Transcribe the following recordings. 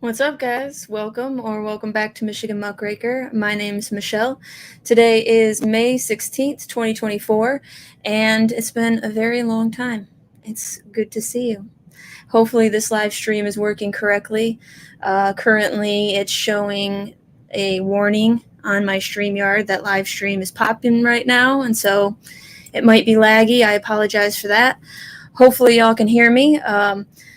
What's up, guys? Welcome back to Michigan Muckraker. My name is Michelle. Today is May 16th, 2024, and it's been a very long time. It's good to see you. Hopefully, this live stream is working correctly. Currently, it's showing a warning on my StreamYard that live stream is popping right now, and so it might be laggy. I apologize for that. Hopefully, y'all can hear me.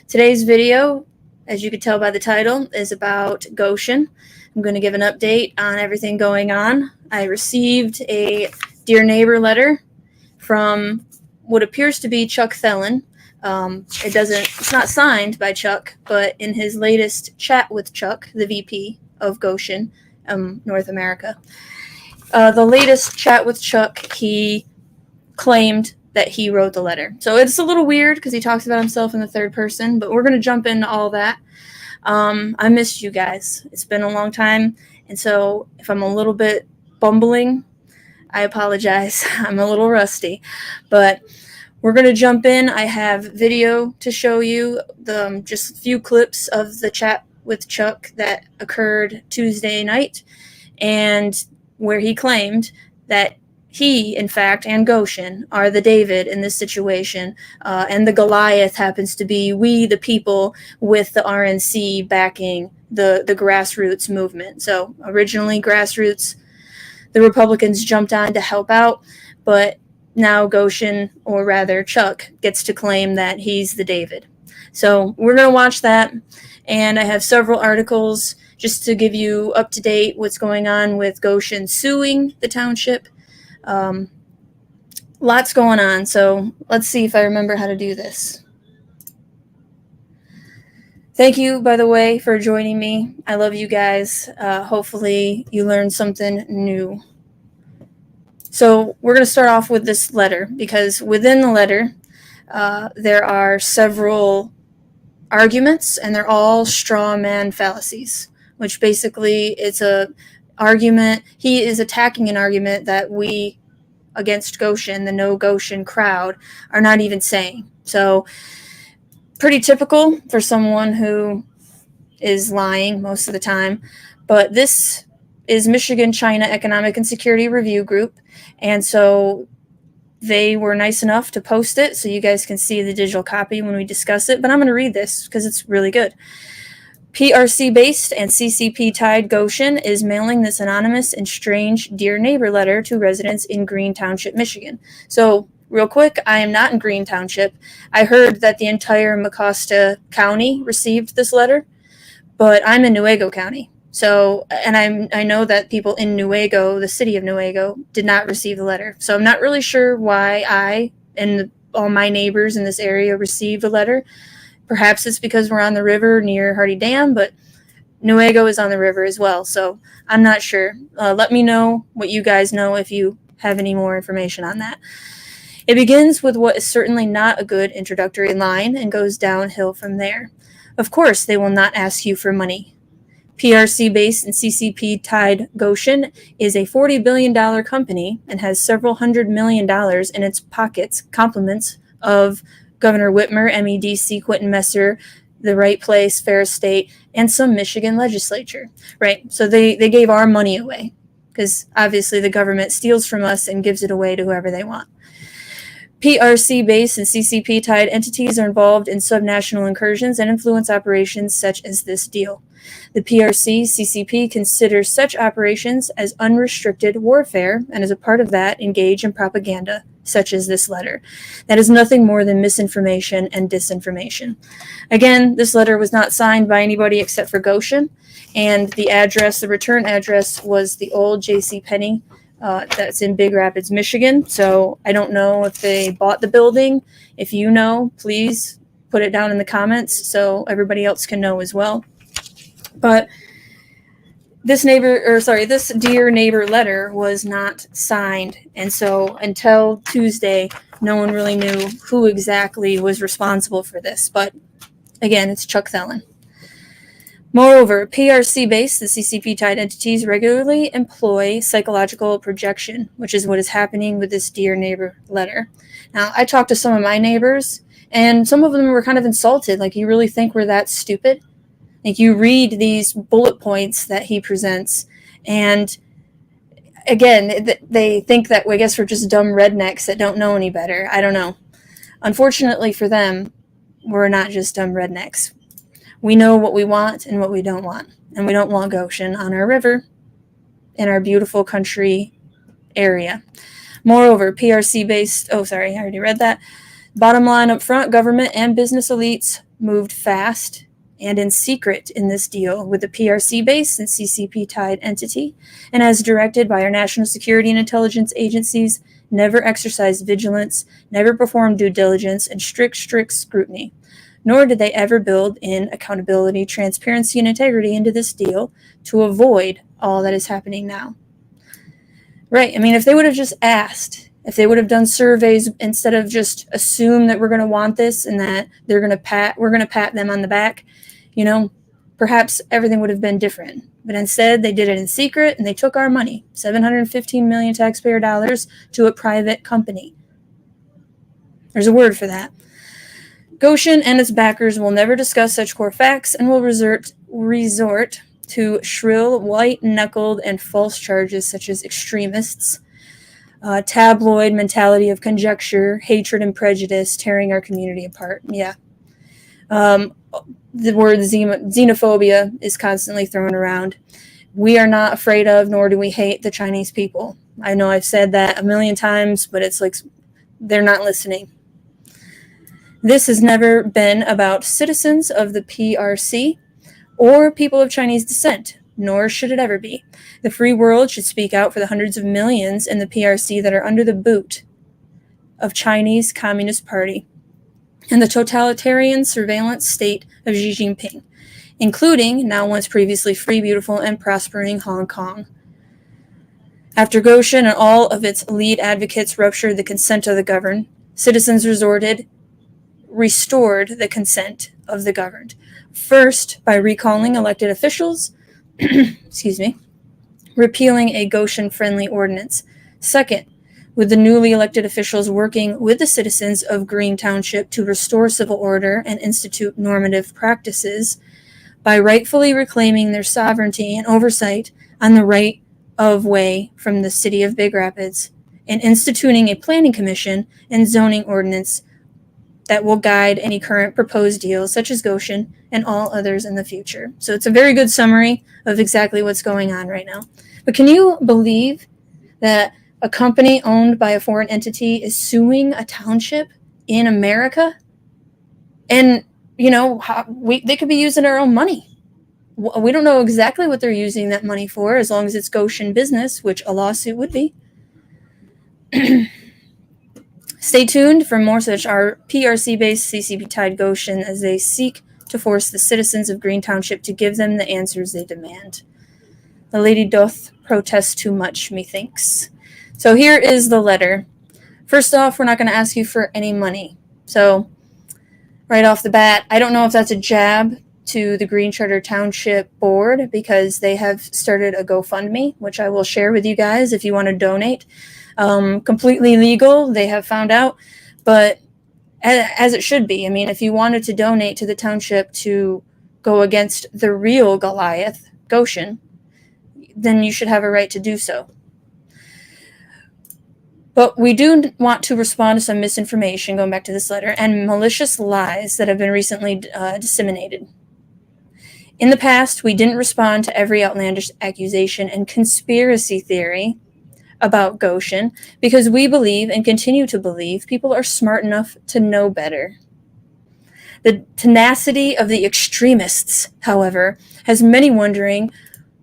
Today's video, as you could tell by the title, is about Gotion. I'm going to give an update on everything going on. I received a Dear Neighbor letter from what appears to be Chuck Thelen. It's not signed by Chuck, but in his latest chat with Chuck, the VP of Gotion, North America, the latest chat with Chuck, he claimed that he wrote the letter. So it's a little weird because he talks about himself in the third person, but we're going to jump into all that. I missed you guys. It's been a long time, and so if I'm a little bit bumbling, I apologize. I'm a little rusty, but we're going to jump in. I have video to show you, just a few clips of the chat with Chuck that occurred Tuesday night, and where he claimed that he, in fact, and Gotion are the David in this situation, and the Goliath happens to be we, the people, with the RNC backing the grassroots movement. So originally grassroots, the Republicans jumped on to help out, but now Gotion, or rather Chuck, gets to claim that he's the David. So we're going to watch that, and I have several articles just to give you up to date what's going on with Gotion suing the township. Lots going on, so let's see if I remember how to do this. Thank you, by the way, for joining me. I love you guys. Hopefully you learned something new. So we're going to start off with this letter, because within the letter, there are several arguments, and they're all straw man fallacies, which basically it's a argument. He is attacking an argument that we, against Gotion, the no Gotion crowd, are not even saying. So pretty typical for someone who is lying most of the time. But this is Michigan China Economic and Security Review Group, and so they were nice enough to post it so you guys can see the digital copy when we discuss it. But I'm going to read this because it's really good. PRC-based and CCP-tied Gotion is mailing this anonymous and strange Dear Neighbor letter to residents in Green Township, Michigan. So, real quick, I am not in Green Township. I heard that the entire Mecosta County received this letter, but I'm in Newaygo County. So, and I know that people in Newaygo, the city of Newaygo, did not receive the letter. So I'm not really sure why I and all my neighbors in this area received the letter. Perhaps it's because we're on the river near Hardy Dam, but Newaygo is on the river as well, so I'm not sure. Let me know what you guys know if you have any more information on that. It begins with what is certainly not a good introductory line and goes downhill from there. Of course, they will not ask you for money. PRC-based and CCP-tied Gotion is a $40 billion company and has several $100 million in its pockets, compliments of Governor Whitmer, MEDC Quentin Messer, the Right Place, Fair State, and some Michigan legislature. Right, so they gave our money away, because obviously the government steals from us and gives it away to whoever they want. PRC-based and CCP-tied entities are involved in subnational incursions and influence operations such as this deal. The PRC-CCP considers such operations as unrestricted warfare, and as a part of that, engage in propaganda, such as this letter. That is nothing more than misinformation and disinformation. Again, this letter was not signed by anybody except for Gotion, and the return address was the old JCPenney that's in Big Rapids, Michigan. So I don't know if they bought the building. If you know, please put it down in the comments so everybody else can know as well. But this Dear Neighbor letter was not signed, and so until Tuesday, no one really knew who exactly was responsible for this. But again, it's Chuck Thelen. Moreover, PRC-based, the CCP-tied entities regularly employ psychological projection, which is what is happening with this Dear Neighbor letter. Now, I talked to some of my neighbors, and some of them were kind of insulted, like, you really think we're that stupid? Like, you read these bullet points that he presents, and again, they think that, I guess, we're just dumb rednecks that don't know any better. I don't know. Unfortunately for them, we're not just dumb rednecks. We know what we want and what we don't want. And we don't want Gotion on our river in our beautiful country area. Moreover, PRC-based, I already read that. Bottom line up front, government and business elites moved fast and in secret in this deal with the PRC-based and CCP-tied entity, and as directed by our national security and intelligence agencies, never exercised vigilance, never performed due diligence, and strict scrutiny. Nor did they ever build in accountability, transparency, and integrity into this deal to avoid all that is happening now. Right. I mean, if they would have just asked, if they would have done surveys instead of just assume that we're going to want this and that we're going to pat them on the back, perhaps everything would have been different. But instead, they did it in secret, and they took our money, $715 million taxpayer dollars, to a private company. There's a word for that. Gotion and its backers will never discuss such core facts and will resort to shrill, white-knuckled, and false charges such as extremists, tabloid mentality of conjecture, hatred, and prejudice, tearing our community apart. Yeah. The word xenophobia is constantly thrown around. We are not afraid of, nor do we hate the Chinese people. I know I've said that a million times, but it's like they're not listening. This has never been about citizens of the PRC or people of Chinese descent, nor should it ever be. The free world should speak out for the hundreds of millions in the PRC that are under the boot of Chinese Communist Party and the totalitarian surveillance state of Xi Jinping, including now once previously free, beautiful, and prospering Hong Kong. After Gotion and all of its lead advocates ruptured the consent of the governed, citizens restored the consent of the governed. First, by recalling elected officials, repealing a Gotion-friendly ordinance. Second, with the newly elected officials working with the citizens of Green Township to restore civil order and institute normative practices by rightfully reclaiming their sovereignty and oversight on the right of way from the city of Big Rapids and instituting a planning commission and zoning ordinance that will guide any current proposed deals such as Gotion and all others in the future. So it's a very good summary of exactly what's going on right now. But can you believe that a company owned by a foreign entity is suing a township in America? And, they could be using our own money. We don't know exactly what they're using that money for, as long as it's Gotion business, which a lawsuit would be. Stay tuned for more such our PRC-based CCP-tied Gotion as they seek to force the citizens of Green Township to give them the answers they demand. The lady doth protest too much, methinks. So here is the letter. First off, we're not going to ask you for any money. So right off the bat, I don't know if that's a jab to the Green Charter Township Board, because they have started a GoFundMe, which I will share with you guys if you want to donate. Completely legal, they have found out, but as it should be. I mean, if you wanted to donate to the township to go against the real Goliath, Gotion, then you should have a right to do so. But we do want to respond to some misinformation, going back to this letter, and malicious lies that have been recently disseminated. In the past, we didn't respond to every outlandish accusation and conspiracy theory about Gotion because we believe and continue to believe people are smart enough to know better. The tenacity of the extremists, however, has many wondering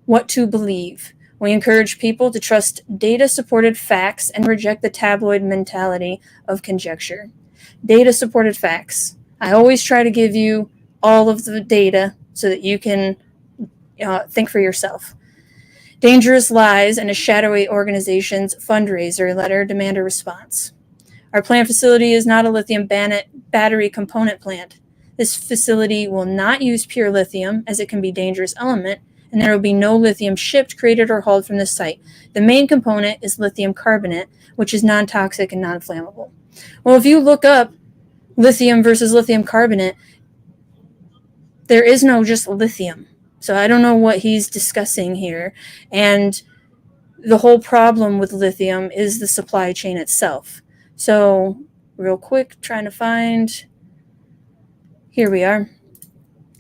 what to believe. We encourage people to trust data-supported facts and reject the tabloid mentality of conjecture. Data-supported facts. I always try to give you all of the data so that you can think for yourself. Dangerous lies and a shadowy organization's fundraiser letter demand a response. Our plant facility is not a lithium battery component plant. This facility will not use pure lithium, as it can be a dangerous element, and there will be no lithium shipped, created, or hauled from the site. The main component is lithium carbonate, which is non-toxic and non-flammable. Well, if you look up lithium versus lithium carbonate, there is no just lithium. So I don't know what he's discussing here. And the whole problem with lithium is the supply chain itself. So real quick, trying to find, here we are.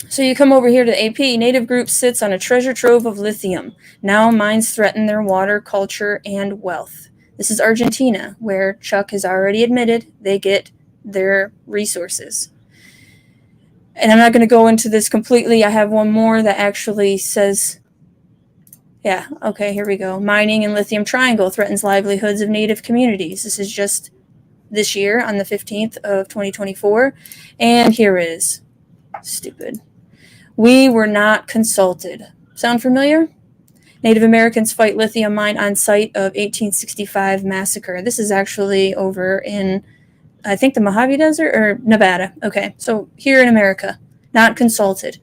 So you come over here to the AP. Native group sits on a treasure trove of lithium. Now mines threaten their water, culture, and wealth. This is Argentina, where Chuck has already admitted they get their resources. And I'm not going to go into this completely. I have one more that actually says, yeah, okay, here we go. Mining in Lithium Triangle threatens livelihoods of native communities. This is just this year on the 15th of 2024. And here it is. Stupid. We were not consulted. Sound familiar? Native Americans fight lithium mine on site of 1865 massacre. This is actually over in, I think, the Mojave Desert or Nevada. Okay, so here in America, not consulted.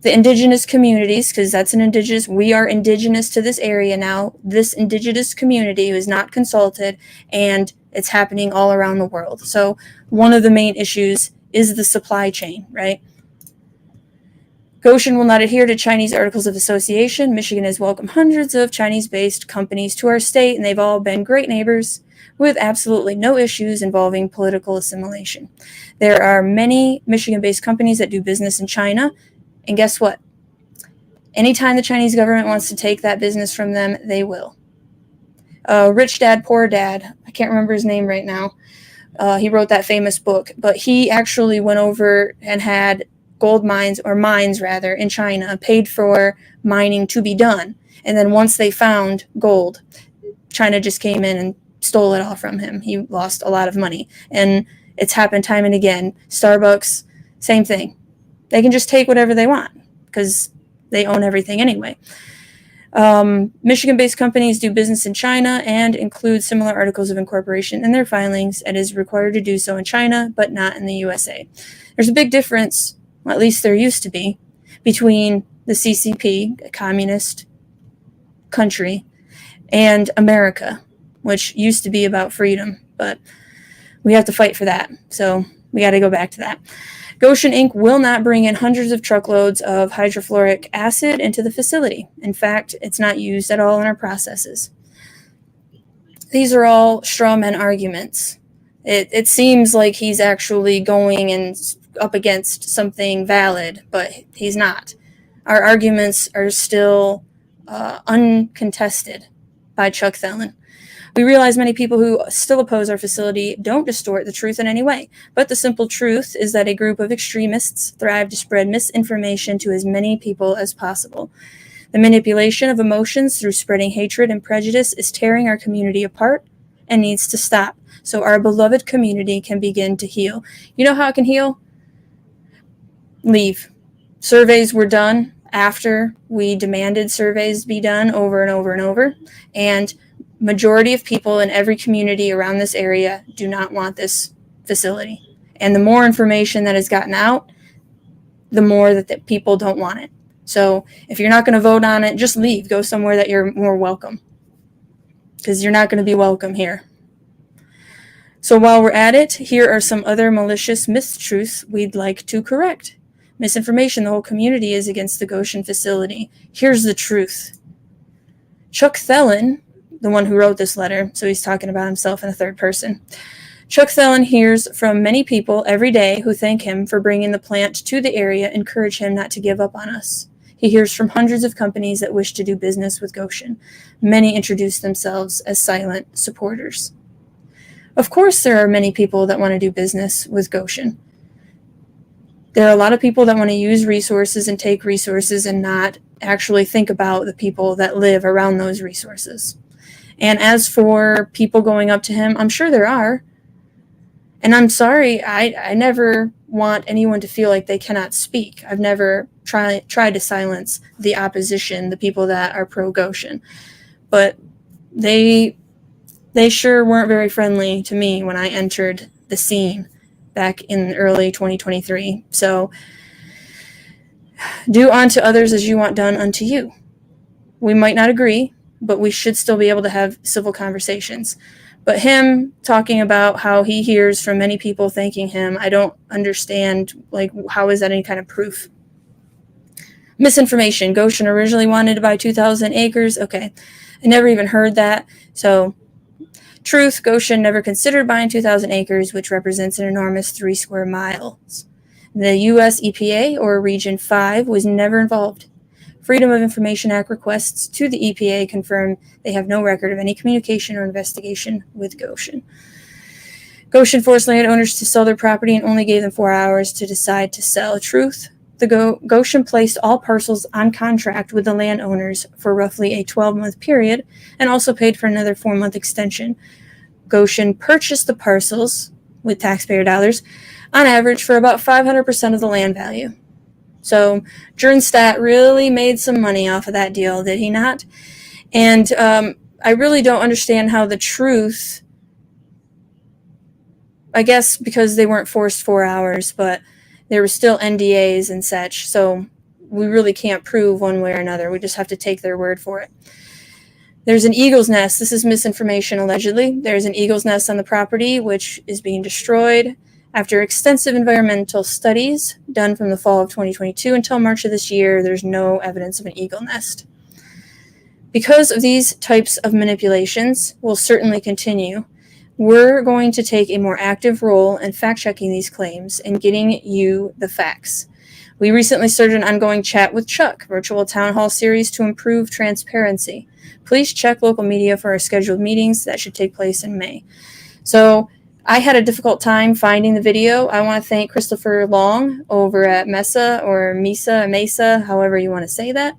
The indigenous communities, because that's an indigenous, we are indigenous to this area now. This indigenous community was not consulted, and it's happening all around the world. So one of the main issues is the supply chain, right? Gotion will not adhere to Chinese Articles of Association. Michigan has welcomed hundreds of Chinese-based companies to our state, and they've all been great neighbors with absolutely no issues involving political assimilation. There are many Michigan-based companies that do business in China, and guess what? Anytime the Chinese government wants to take that business from them, they will. Rich Dad, Poor Dad, I can't remember his name right now. He wrote that famous book, but he actually went over and had gold mines, or mines rather, in China, paid for mining to be done. And then once they found gold, China just came in and stole it all from him. He lost a lot of money. And it's happened time and again. Starbucks, same thing. They can just take whatever they want because they own everything anyway. Michigan-based companies do business in China and include similar articles of incorporation in their filings and is required to do so in China, but not in the USA. There's a big difference, well, at least there used to be, between the CCP, a communist country, and America, which used to be about freedom, but we have to fight for that. So we got to go back to that. Gotion Inc. will not bring in hundreds of truckloads of hydrofluoric acid into the facility. In fact, it's not used at all in our processes. These are all straw man arguments. It seems like he's actually going and up against something valid, but he's not. Our arguments are still uncontested by Chuck Thelen. We realize many people who still oppose our facility don't distort the truth in any way, but the simple truth is that a group of extremists thrive to spread misinformation to as many people as possible. The manipulation of emotions through spreading hatred and prejudice is tearing our community apart and needs to stop so our beloved community can begin to heal. You know how it can heal? Leave. Surveys were done after we demanded surveys be done over and over and over, and majority of people in every community around this area do not want this facility. And the more information that has gotten out, the more that the people don't want it. So if you're not going to vote on it, just leave. Go somewhere that you're more welcome, because you're not going to be welcome here. So while we're at it, here are some other malicious mistruths we'd like to correct. Misinformation, the whole community is against the Gotion facility. Here's the truth. Chuck Thelen, the one who wrote this letter, so he's talking about himself in the third person. Chuck Thelen hears from many people every day who thank him for bringing the plant to the area and encourage him not to give up on us. He hears from hundreds of companies that wish to do business with Gotion. Many introduce themselves as silent supporters. Of course, there are many people that want to do business with Gotion. There are a lot of people that want to use resources and take resources and not actually think about the people that live around those resources. And as for people going up to him, I'm sure there are. And I'm sorry, I never want anyone to feel like they cannot speak. I've never tried to silence the opposition, the people that are pro-Gotion. But they sure weren't very friendly to me when I entered the scene back in early 2023. So do unto others as you want done unto you. We might not agree, but we should still be able to have civil conversations. But him talking about how he hears from many people thanking him, I don't understand, like, how is that any kind of proof? Misinformation. Gotion originally wanted to buy 2,000 acres. Okay. I never even heard that. So, truth, Gotion never considered buying 2,000 acres, which represents an enormous 3 square miles. The U.S. EPA, or Region 5, was never involved. Freedom of Information Act requests to the EPA confirm they have no record of any communication or investigation with Gotion. Gotion forced landowners to sell their property and only gave them 4 hours to decide to sell. Truth, the Gotion placed all parcels on contract with the landowners for roughly a 12-month period and also paid for another 4-month extension. Gotion purchased the parcels with taxpayer dollars on average for about 500% of the land value. So Jernstadt really made some money off of that deal, did he not? And I really don't understand how the truth, I guess because they weren't forced 4 hours, but there were still NDAs and such, so we really can't prove one way or another. We just have to take their word for it. There's an eagle's nest. This is misinformation, allegedly. There's an eagle's nest on the property, which is being destroyed. After extensive environmental studies done from the fall of 2022 until March of this year, there's no evidence of an eagle nest. Because of these types of manipulations will certainly continue, we're going to take a more active role in fact-checking these claims and getting you the facts. We recently started an ongoing Chat with Chuck virtual town hall series to improve transparency. Please check local media for our scheduled meetings that should take place in May. So I had a difficult time finding the video. I want to thank Christopher Long over at Mesa, or Mesa, however you want to say that.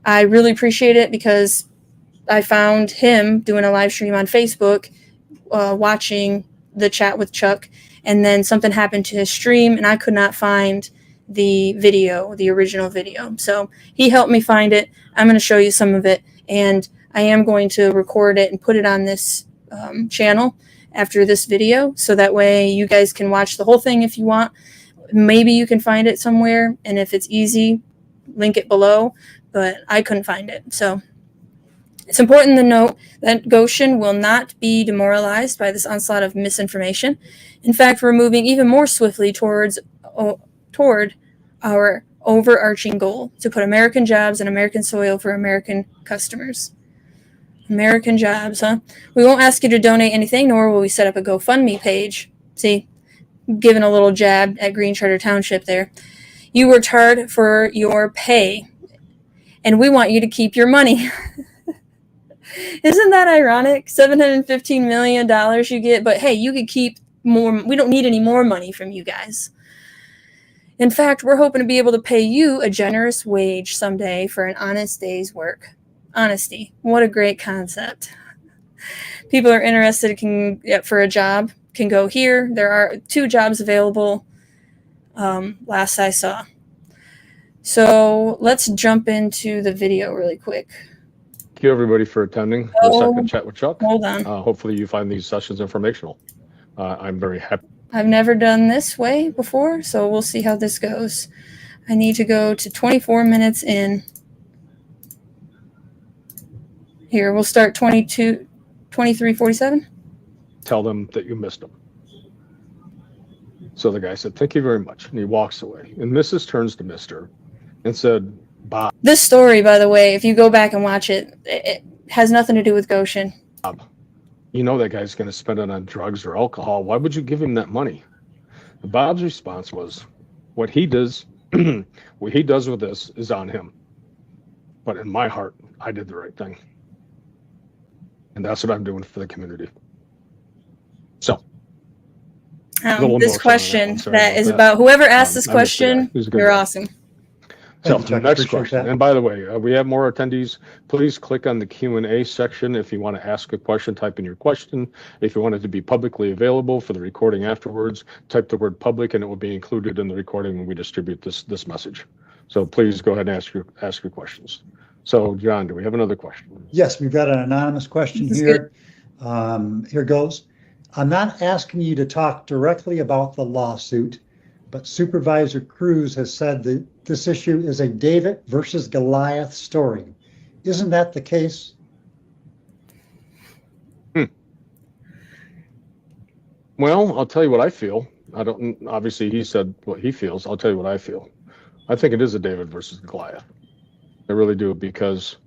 I really appreciate it because I found him doing a live stream on Facebook, watching the Chat with Chuck, and then something happened to his stream, and I could not find the video, the original video. So he helped me find it. I'm going to show you some of it, and I am going to record it and put it on this channel after this video, so that way you guys can watch the whole thing if you want. Maybe you can find it somewhere, and if it's easy, link it below, but I couldn't find it. So it's important to note that Gotion will not be demoralized by this onslaught of misinformation. In fact, we're moving even more swiftly toward our overarching goal to put American jobs in American soil for American customers. American jobs, huh? We won't ask you to donate anything, nor will we set up a GoFundMe page. See, giving a little jab at Green Charter Township there. You worked hard for your pay, and we want you to keep your money. Isn't that ironic? $715 million you get, but hey, you could keep more. We don't need any more money from you guys. In fact, we're hoping to be able to pay you a generous wage someday for an honest day's work. Honesty. What a great concept. People are interested for a job can go here. There are 2 jobs available last I saw. So let's jump into the video really quick. Thank you, everybody, for attending the second Chat with Chuck. Hold on. Hopefully you find these sessions informational. I'm very happy. I've never done this way before, so we'll see how this goes. I need to go to 24 minutes in. Here, we'll start 23:47. Tell them that you missed them. So the guy said, "Thank you very much." And he walks away. And Mrs. turns to Mr. and said, "Bob." This story, by the way, if you go back and watch it, it has nothing to do with Gotion. "Bob, you know that guy's going to spend it on drugs or alcohol. Why would you give him that money?" And Bob's response was, "What he does, what he does with this is on him. But in my heart, I did the right thing. And that's what I'm doing for the community." So this question that is about whoever asked this question, you're awesome. So next question. And by the way, we have more attendees. Please click on the Q&A section if you want to ask a question. Type in your question. If you want it to be publicly available for the recording afterwards, type the word public, and it will be included in the recording when we distribute this message. So please go ahead and ask your questions. So John, do we have another question? Yes, we've got an anonymous question here. Here goes. I'm not asking you to talk directly about the lawsuit, but Supervisor Cruz has said that this issue is a David versus Goliath story. Isn't that the case? Well, I'll tell you what I feel. I don't, obviously he said what he feels. I'll tell you what I feel. I think it is a David versus Goliath. I really do, because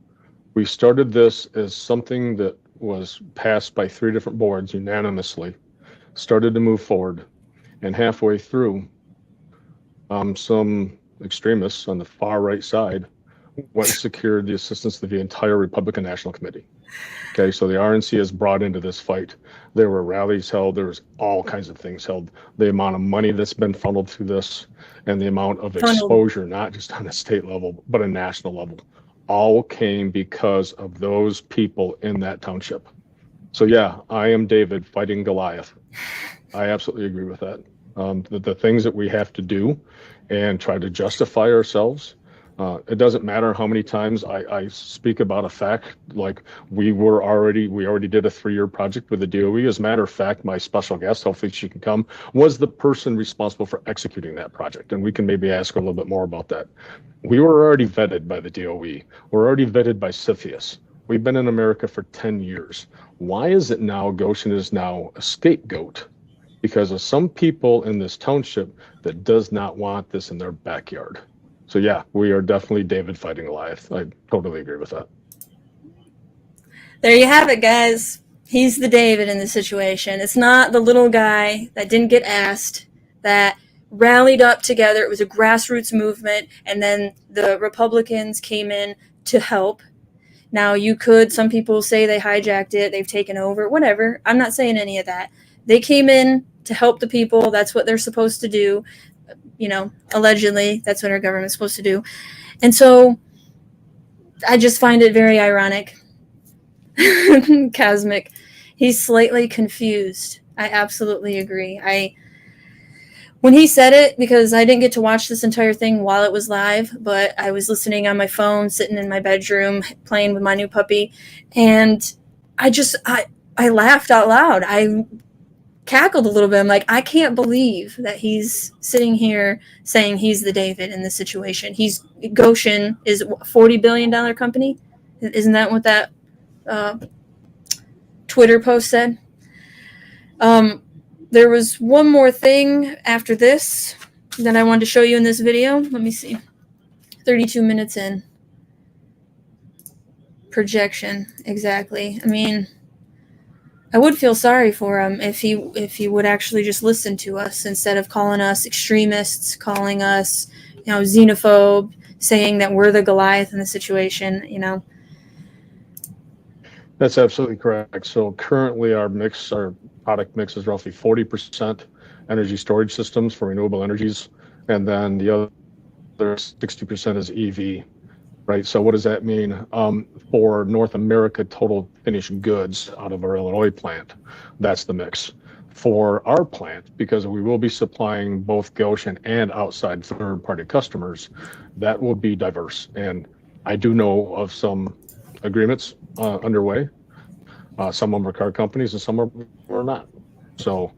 we started this as something that was passed by 3 different boards unanimously, started to move forward, and halfway through, some extremists on the far right side went and secured the assistance of the entire Republican National Committee. Okay, so the RNC is brought into this fight. There were rallies held. There was all kinds of things held. The amount of money that's been funneled through this and the amount of exposure, not just on a state level, but a national level, all came because of those people in that township. So yeah, I am David fighting Goliath. I absolutely agree with that. The things that we have to do and try to justify ourselves. It doesn't matter how many times I speak about a fact, like we already did a 3-year project with the DOE. As a matter of fact, my special guest, hopefully she can come, was the person responsible for executing that project. And we can maybe ask her a little bit more about that. We were already vetted by the DOE. We're already vetted by CFIUS. We've been in America for 10 years. Why is it now Gotion is now a scapegoat? Because of some people in this township that does not want this in their backyard. So yeah, we are definitely David fighting Goliath. I totally agree with that. There you have it, guys. He's the David in the situation. It's not the little guy that didn't get asked, that rallied up together. It was a grassroots movement, and then the Republicans came in to help. Now, some people say they hijacked it, they've taken over, whatever. I'm not saying any of that. They came in to help the people. That's what they're supposed to do. Allegedly, that's what our government's supposed to do. And so I just find it very ironic. Cosmic. He's slightly confused. I absolutely agree. When he said it, because I didn't get to watch this entire thing while it was live, but I was listening on my phone, sitting in my bedroom, playing with my new puppy, and I laughed out loud. I cackled a little bit. I'm like, I can't believe that he's sitting here saying he's the David in this situation. Gotion is a $40 billion company. Isn't that what that Twitter post said? There was one more thing after this that I wanted to show you in this video. Let me see. 32 minutes in. Projection. Exactly. I mean, I would feel sorry for him if he would actually just listen to us instead of calling us extremists, calling us, xenophobe, saying that we're the Goliath in the situation, That's absolutely correct. So currently our product mix is roughly 40% energy storage systems for renewable energies, and then the other 60% is EV. Right. So what does that mean for North America total finished goods out of our Illinois plant? That's the mix. For our plant, because we will be supplying both Gotion and outside third-party customers, that will be diverse. And I do know of some agreements underway. Some of them are car companies and some are not. So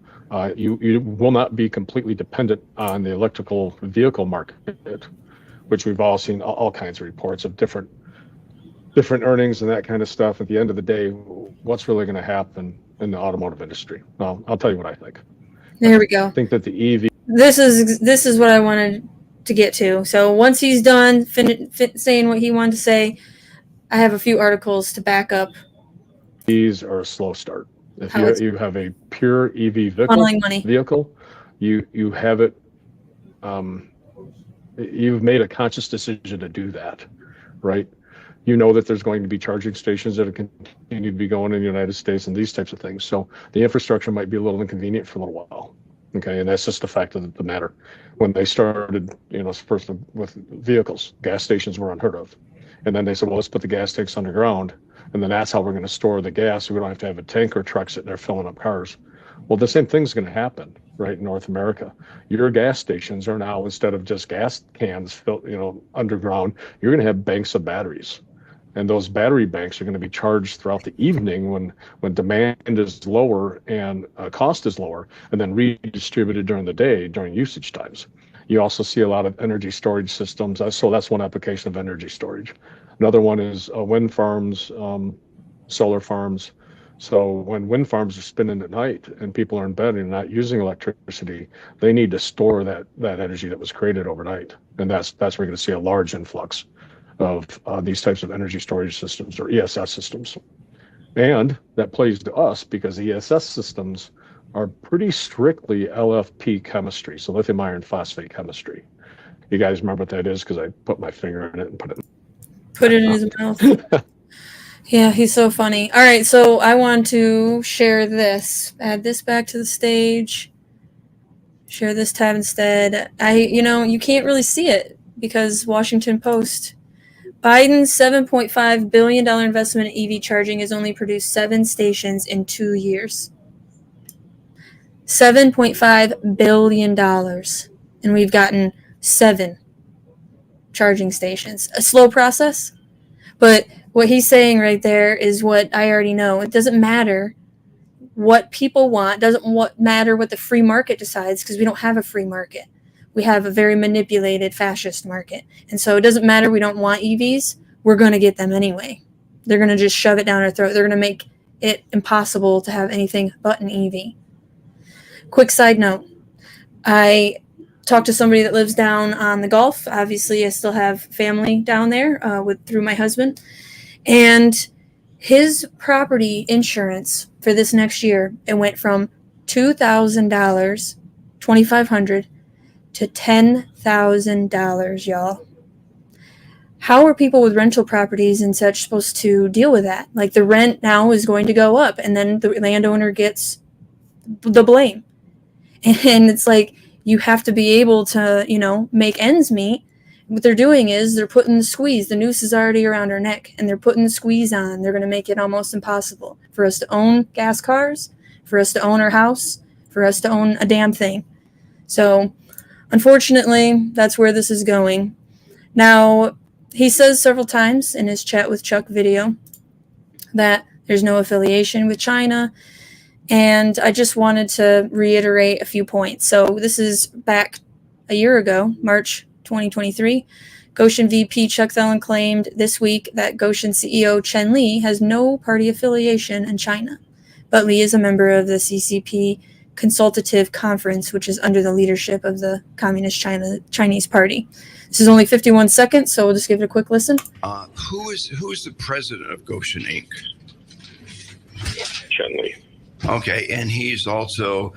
you will not be completely dependent on the electrical vehicle market, which we've all seen all kinds of reports of different earnings and that kind of stuff. At the end of the day, what's really going to happen in the automotive industry? Well, I'll tell you what I think. There we go. I think that the EV. This is what I wanted to get to. So once he's done saying what he wanted to say, I have a few articles to back up. These are a slow start. If you have a pure EV vehicle, you have it. You've made a conscious decision to do that, right? You know that there's going to be charging stations that continue to be going in the United States and these types of things. So the infrastructure might be a little inconvenient for a little while. Okay, and that's just the fact of the matter. When they started, first with vehicles, gas stations were unheard of. And then they said, well, let's put the gas tanks underground, and then that's how we're going to store the gas. So we don't have to have a tanker truck sitting there filling up cars. Well, the same thing's going to happen, right, in North America. Your gas stations are now, instead of just gas cans filled, underground, you're going to have banks of batteries. And those battery banks are going to be charged throughout the evening when demand is lower and cost is lower, and then redistributed during the day during usage times. You also see a lot of energy storage systems. So that's one application of energy storage. Another one is wind farms, solar farms, So when wind farms are spinning at night and people are in bed and not using electricity, they need to store that energy that was created overnight. And that's where you're going to see a large influx of these types of energy storage systems or ESS systems. And that plays to us because ESS systems are pretty strictly LFP chemistry, so lithium iron phosphate chemistry. You guys remember what that is? Because I put my finger in it and put it in his mouth. Yeah, he's so funny. All right, so I want to share this. Add this back to the stage. Share this tab instead. You can't really see it because Washington Post. Biden's $7.5 billion investment in EV charging has only produced 7 stations in 2 years. $7.5 billion. And we've gotten 7 charging stations. A slow process, but what he's saying right there is what I already know. It doesn't matter what people want. It doesn't matter what the free market decides because we don't have a free market. We have a very manipulated fascist market. And so it doesn't matter we don't want EVs. We're going to get them anyway. They're going to just shove it down our throat. They're going to make it impossible to have anything but an EV. Quick side note. I talked to somebody that lives down on the Gulf. Obviously, I still have family down there through my husband. And his property insurance for this next year, it went from $2,000, $2,500 to $10,000, y'all. How are people with rental properties and such supposed to deal with that? Like the rent now is going to go up and then the landowner gets the blame. And it's like you have to be able to, make ends meet. What they're doing is they're putting the squeeze. The noose is already around our neck, and they're putting the squeeze on. They're going to make it almost impossible for us to own gas cars, for us to own our house, for us to own a damn thing. So, unfortunately, that's where this is going. Now, he says several times in his Chat with Chuck video that there's no affiliation with China, and I just wanted to reiterate a few points. So, this is back a year ago, March 2023, Gotion VP Chuck Thelen claimed this week that Gotion CEO Chen Li has no party affiliation in China, but Li is a member of the CCP Consultative Conference, which is under the leadership of the Communist Chinese Party. This is only 51 seconds, so we'll just give it a quick listen. Who is the president of Gotion Inc.? Chen Li. Okay, and he's also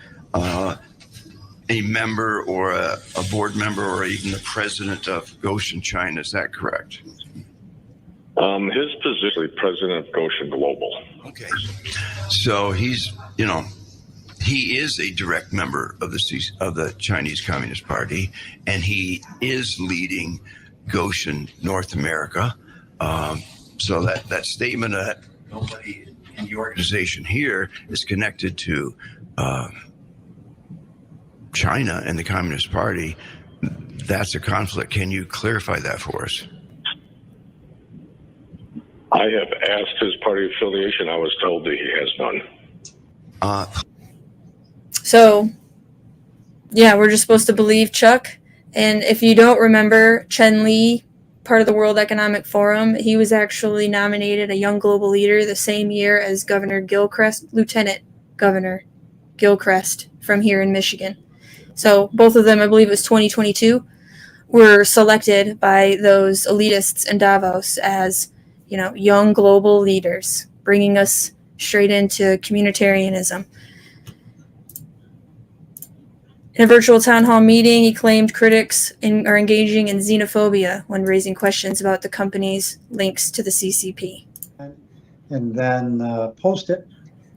a member or a board member or even the president of Gotion China. Is that correct? His position is president of Gotion Global. Okay. So he's, he is a direct member of the Chinese Communist Party, and he is leading Gotion North America. So that statement that nobody in the organization here is connected to China and the Communist Party, that's a conflict. Can you clarify that for us? I have asked his party affiliation. I was told that he has none. So, yeah, we're just supposed to believe Chuck. And if you don't remember, Chen Li, part of the World Economic Forum, he was actually nominated a Young Global Leader the same year as Governor Gilchrist, Lieutenant Governor Gilchrist from here in Michigan. So both of them, I believe it was 2022, were selected by those elitists in Davos as, young global leaders, bringing us straight into communitarianism. In a virtual town hall meeting, he claimed critics are engaging in xenophobia when raising questions about the company's links to the CCP. And then post it,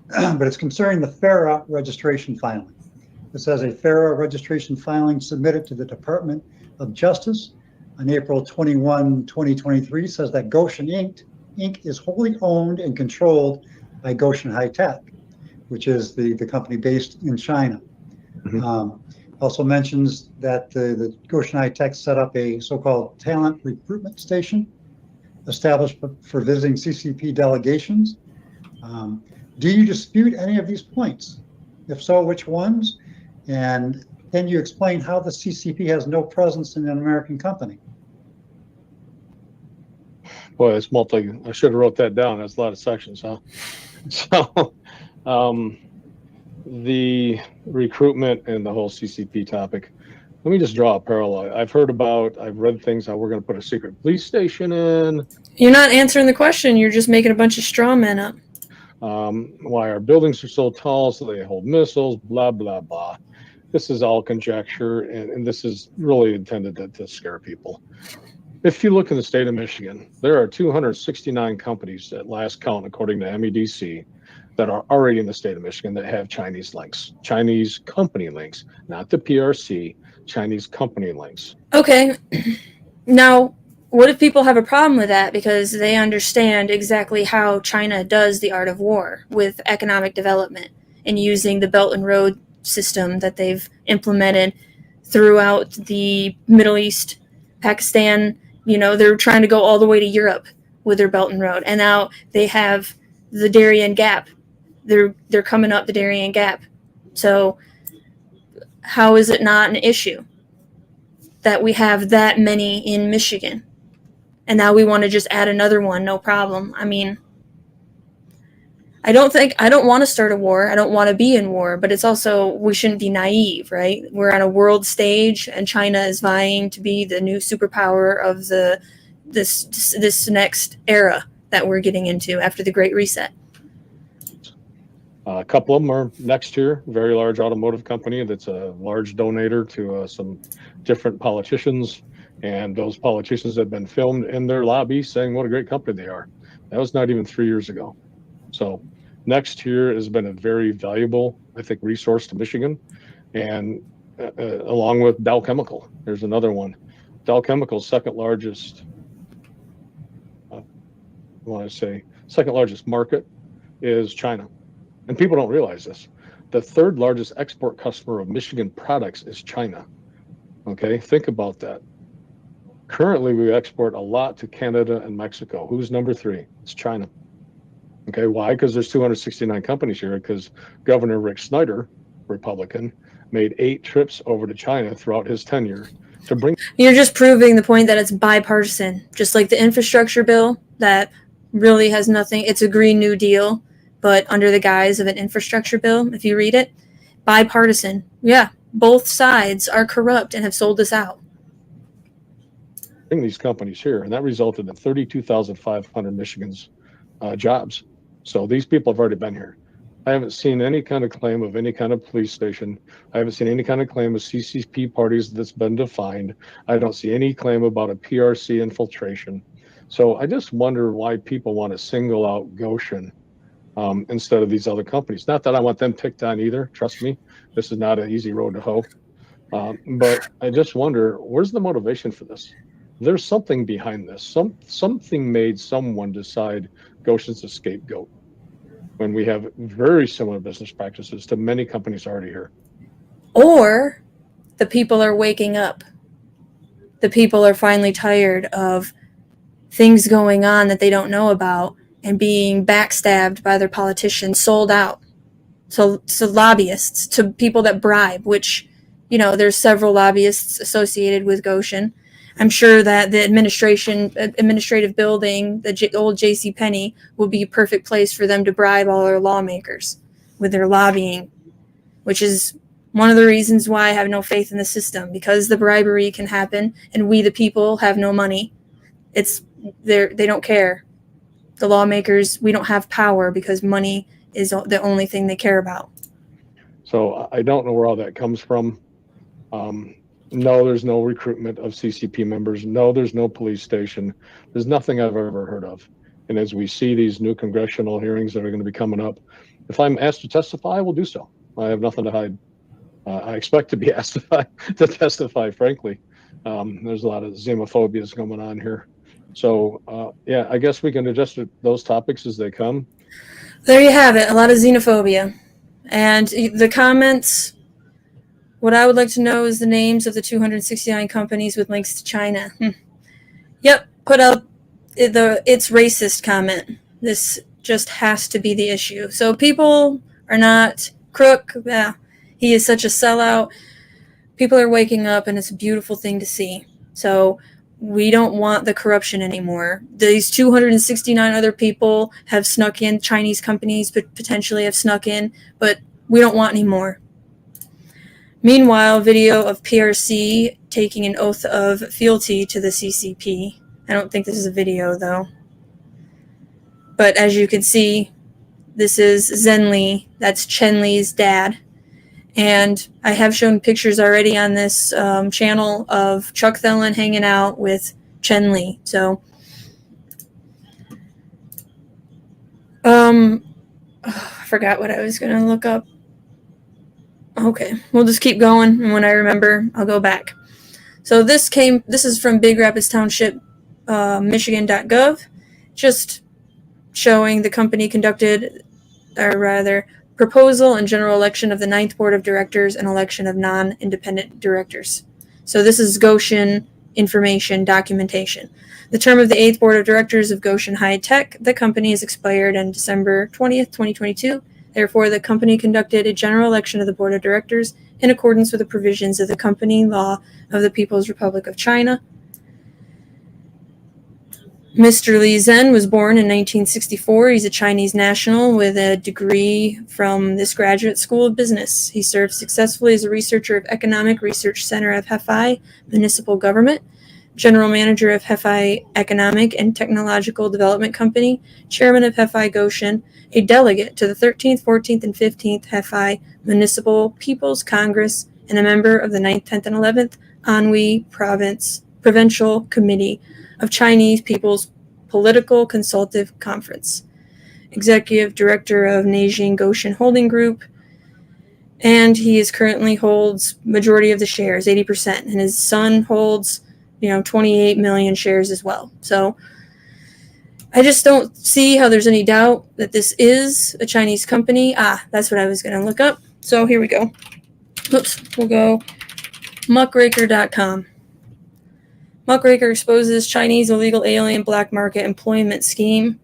but it's concerning the FARA registration filing. It says a FARA registration filing submitted to the Department of Justice on April 21, 2023 says that Gotion Inc. is wholly owned and controlled by Gotion High Tech, which is the company based in China. Mm-hmm. Also mentions that the Gotion High Tech set up a so-called talent recruitment station established for visiting CCP delegations. Do you dispute any of these points? If so, which ones? And can you explain how the CCP has no presence in an American company? Boy, it's I should have wrote that down. That's a lot of sections, huh? So, the recruitment and the whole CCP topic, let me just draw a parallel. I've read things how we're going to put a secret police station in. You're not answering the question. You're just making a bunch of straw men up. Why our buildings are so tall, so they hold missiles, blah, blah, blah. This is all conjecture, and this is really intended to scare people. If you look in the state of Michigan, there are 269 companies at last count, according to MEDC, that are already in the state of Michigan that have Chinese links, Chinese company links, not the PRC, Chinese company links. Okay. Now, what if people have a problem with that because they understand exactly how China does the art of war with economic development and using the Belt and Road system that they've implemented throughout the Middle East, Pakistan? You know, they're trying to go all the way to Europe with their Belt and Road. And now they have the Darien Gap. They're coming up the Darien Gap. So how is it not an issue that we have that many in Michigan? And now we want to just add another one, no problem. I mean, I don't want to start a war. I don't want to be in war, but it's also, we shouldn't be naive, right? We're on a world stage and China is vying to be the new superpower of this next era that we're getting into after the Great Reset. A couple of them are next here, very large automotive company that's a large donator to some different politicians. And those politicians have been filmed in their lobby saying what a great company they are. That was not even 3 years ago. So next here has been a very valuable, I think, resource to Michigan. And along with Dow Chemical, there's another one. Dow Chemical's second largest market is China. And people don't realize this. The third largest export customer of Michigan products is China. Okay, think about that. Currently, we export a lot to Canada and Mexico. Who's number 3? It's China. Okay, why? Because there's 269 companies here, because Governor Rick Snyder, Republican, made 8 trips over to China throughout his tenure to bring... You're just proving the point that it's bipartisan, just like the infrastructure bill that really has nothing. It's a Green New Deal, but under the guise of an infrastructure bill, if you read it, bipartisan. Yeah, both sides are corrupt and have sold us out. Bring these companies here, and that resulted in 32,500 Michigan's jobs. So these people have already been here. I haven't seen any kind of claim of any kind of police station. I haven't seen any kind of claim of CCP parties that's been defined. I don't see any claim about a PRC infiltration. So I just wonder why people want to single out Gotion instead of these other companies. Not that I want them picked on either. Trust me, this is not an easy road to hoe. But I just wonder, where's the motivation for this? There's something behind this. Something made someone decide Gotion's a scapegoat when we have very similar business practices to many companies already here. Or the people are waking up. The people are finally tired of things going on that they don't know about and being backstabbed by their politicians, sold out. So lobbyists, to people that bribe, which, you know, there's several lobbyists associated with Gotion. I'm sure that the administrative building, the old J.C. Penney, will be a perfect place for them to bribe all our lawmakers with their lobbying, which is one of the reasons why I have no faith in the system, because the bribery can happen and we, the people, have no money. They don't care. The lawmakers, we don't have power because money is the only thing they care about. So I don't know where all that comes from. No, there's no recruitment of CCP members. No, there's no police station. There's nothing I've ever heard of. And as we see these new congressional hearings that are going to be coming up, if I'm asked to testify, I will do so. I have nothing to hide. I expect to be asked to testify, frankly. There's a lot of xenophobias going on here. So, yeah, I guess we can adjust those topics as they come. There you have it, a lot of xenophobia. And the comments... What I would like to know is the names of the 269 companies with links to China. Yep, put up it's racist comment. This just has to be the issue. So people are not crook. Yeah, he is such a sellout. People are waking up, and it's a beautiful thing to see. So we don't want the corruption anymore. These 269 other people have snuck in, Chinese companies potentially have snuck in, but we don't want any more. Meanwhile, video of PRC taking an oath of fealty to the CCP. I don't think this is a video, though. But as you can see, this is Zhen Li. That's Chen Li's dad. And I have shown pictures already on this channel of Chuck Thelen hanging out with Chen Li. So, I forgot what I was going to look up. Okay, we'll just keep going, and when I remember, I'll go back. So this is from Big Rapids Township, Michigan.gov, just showing the company conducted, or rather, proposal and general election of the 9th Board of Directors and election of non-independent directors. So this is Gotion information documentation. The term of the 8th Board of Directors of Gotion High Tech, the company, is expired on December 20th, 2022. Therefore, the company conducted a general election of the Board of Directors in accordance with the provisions of the Company Law of the People's Republic of China. Mr. Li Zhen was born in 1964. He's a Chinese national with a degree from this graduate school of business. He served successfully as a researcher of Economic Research Center of Hefei Municipal Government, general manager of Hefei Economic and Technological Development Company, chairman of Hefei Gotion, a delegate to the 13th, 14th, and 15th Hefei Municipal People's Congress, and a member of the 9th, 10th, and 11th Anhui Provincial Committee of Chinese People's Political Consultative Conference, executive director of Nanjing Gotion Holding Group, and he is currently holds majority of the shares, 80%, and his son holds 28 million shares as well. So I just don't see how there's any doubt that this is a Chinese company. That's what I was going to look up. So here we go. Oops, we'll go muckraker.com. Muckraker exposes Chinese illegal alien black market employment scheme.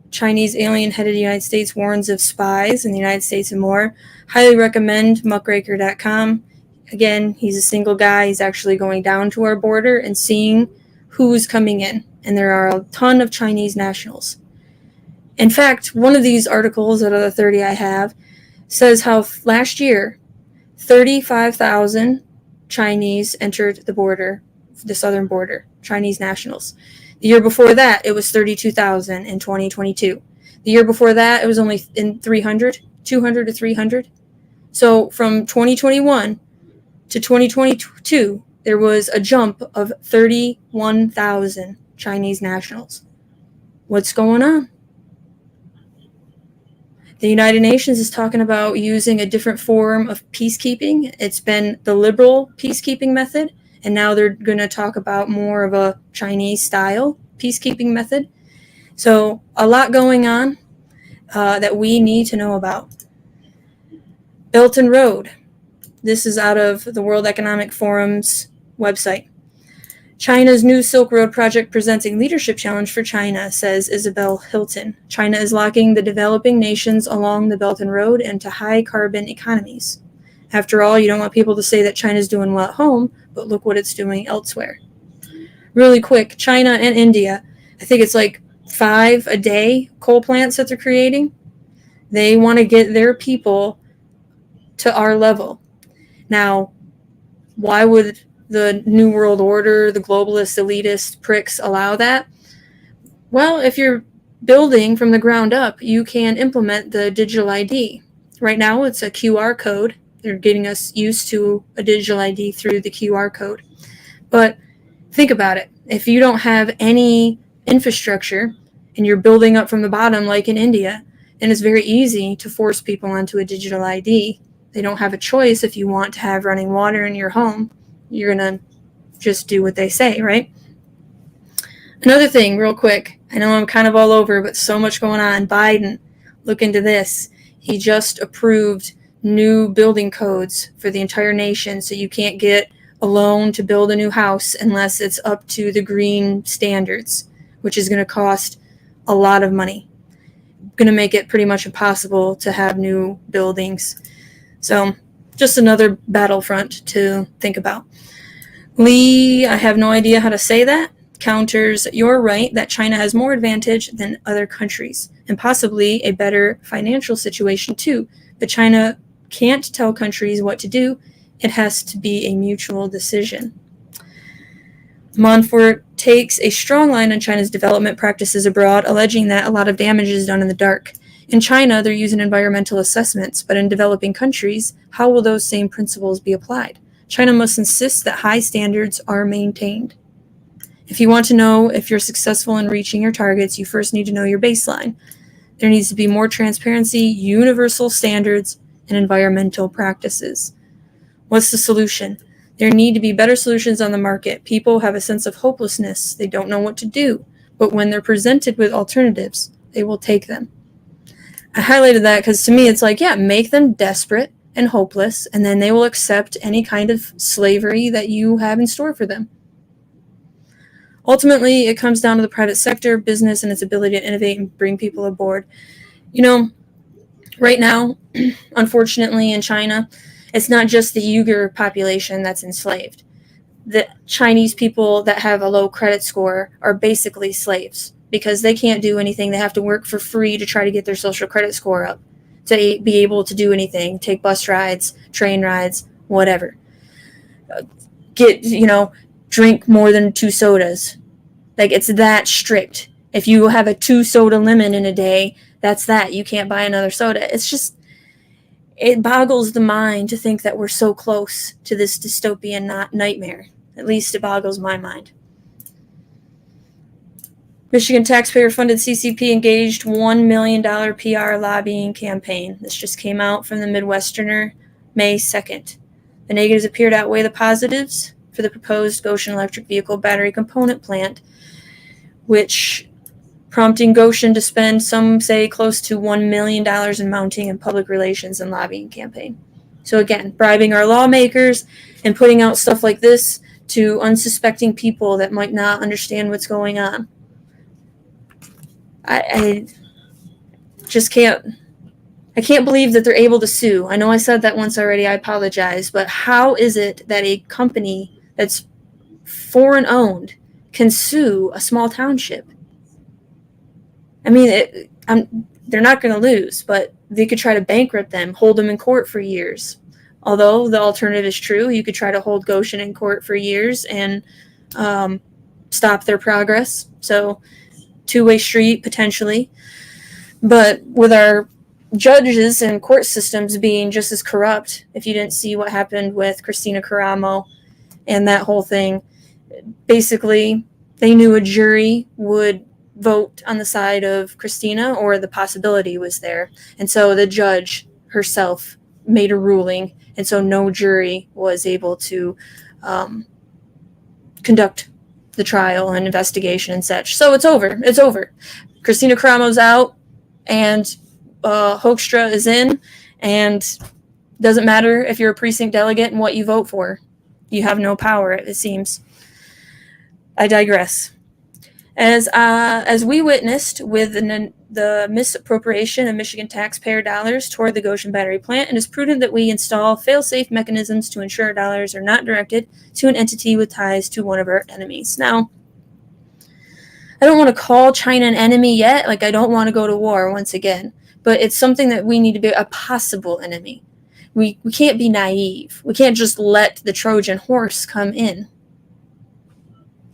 Chinese alien head of the United States warns of spies in the United States and more. Highly recommend muckraker.com. Again, he's a single guy. He's actually going down to our border and seeing who's coming in. And there are a ton of Chinese nationals. In fact, one of these articles out of the 30 I have says how last year, 35,000 Chinese entered the border, the southern border, Chinese nationals. The year before that, it was 32,000 in 2022. The year before that, it was only in 200 to 300. So from 2021 to 2022, there was a jump of 31,000 Chinese nationals. What's going on? The United Nations is talking about using a different form of peacekeeping. It's been the liberal peacekeeping method, and now they're going to talk about more of a Chinese-style peacekeeping method. So a lot going on that we need to know about. Belt and Road. This is out of the World Economic Forum's website. China's new Silk Road project presents a leadership challenge for China, says Isabel Hilton. China is locking the developing nations along the Belt and Road into high-carbon economies. After all, you don't want people to say that China's doing well at home, but look what it's doing elsewhere. Really quick, China and India, I think it's like 5 a day coal plants that they're creating. They want to get their people to our level. Now, why would the New World Order, the globalist, elitist pricks allow that? Well, if you're building from the ground up, you can implement the digital ID. Right now, it's a QR code. They're getting us used to a digital ID through the QR code. But think about it. If you don't have any infrastructure and you're building up from the bottom like in India, then it's very easy to force people onto a digital ID. They don't have a choice. If you want to have running water in your home, you're going to just do what they say, right? Another thing, real quick. I know I'm kind of all over, but so much going on. Biden, look into this. He just approved new building codes for the entire nation, so you can't get a loan to build a new house unless it's up to the green standards, which is going to cost a lot of money. Going to make it pretty much impossible to have new buildings. So just another battlefront to think about. Lee, I have no idea how to say that, counters your right that China has more advantage than other countries, and possibly a better financial situation too. But China can't tell countries what to do. It has to be a mutual decision. Montfort takes a strong line on China's development practices abroad, alleging that a lot of damage is done in the dark. In China, they're using environmental assessments, but in developing countries, how will those same principles be applied? China must insist that high standards are maintained. If you want to know if you're successful in reaching your targets, you first need to know your baseline. There needs to be more transparency, universal standards, and environmental practices. What's the solution? There need to be better solutions on the market. People have a sense of hopelessness. They don't know what to do. But when they're presented with alternatives, they will take them. I highlighted that because to me it's like, yeah, make them desperate and hopeless, and then they will accept any kind of slavery that you have in store for them. Ultimately, it comes down to the private sector, business, and its ability to innovate and bring people aboard. You know, right now, unfortunately in China, it's not just the Uyghur population that's enslaved. The Chinese people that have a low credit score are basically slaves because they can't do anything. They have to work for free to try to get their social credit score up, to be able to do anything, take bus rides, train rides, whatever. Drink more than 2 sodas. Like, it's that strict. If you have a 2 soda limit in a day, that's that. You can't buy another soda. It's just, it boggles the mind to think that we're so close to this dystopian nightmare. At least it boggles my mind. Michigan taxpayer-funded CCP engaged $1 million PR lobbying campaign. This just came out from the Midwesterner, May 2nd. The negatives appear to outweigh the positives for the proposed Gotion electric vehicle battery component plant, which prompting Gotion to spend, some say, close to $1 million in mounting and public relations and lobbying campaign. So again, bribing our lawmakers and putting out stuff like this to unsuspecting people that might not understand what's going on. I just can't believe that they're able to sue. I know I said that once already, I apologize, but how is it that a company that's foreign owned can sue a small township? I mean, they're not going to lose, but they could try to bankrupt them, hold them in court for years. Although the alternative is true, you could try to hold Gotion in court for years and stop their progress. So, two-way street, potentially. But with our judges and court systems being just as corrupt, if you didn't see what happened with Christina Caramo and that whole thing, basically, they knew a jury would vote on the side of Christina, or the possibility was there. And so the judge herself made a ruling, and so no jury was able to conduct the trial and investigation and such. So it's over. It's over. Christina Caramo's out, and Hoekstra is in, and doesn't matter if you're a precinct delegate and what you vote for. You have no power, it seems. I digress. As we witnessed with the misappropriation of Michigan taxpayer dollars toward the Gotion battery plant, it is prudent that we install fail-safe mechanisms to ensure dollars are not directed to an entity with ties to one of our enemies. Now, I don't want to call China an enemy yet. Like, I don't want to go to war once again. But it's something that we need to be a possible enemy. We can't be naive. We can't just let the Trojan horse come in.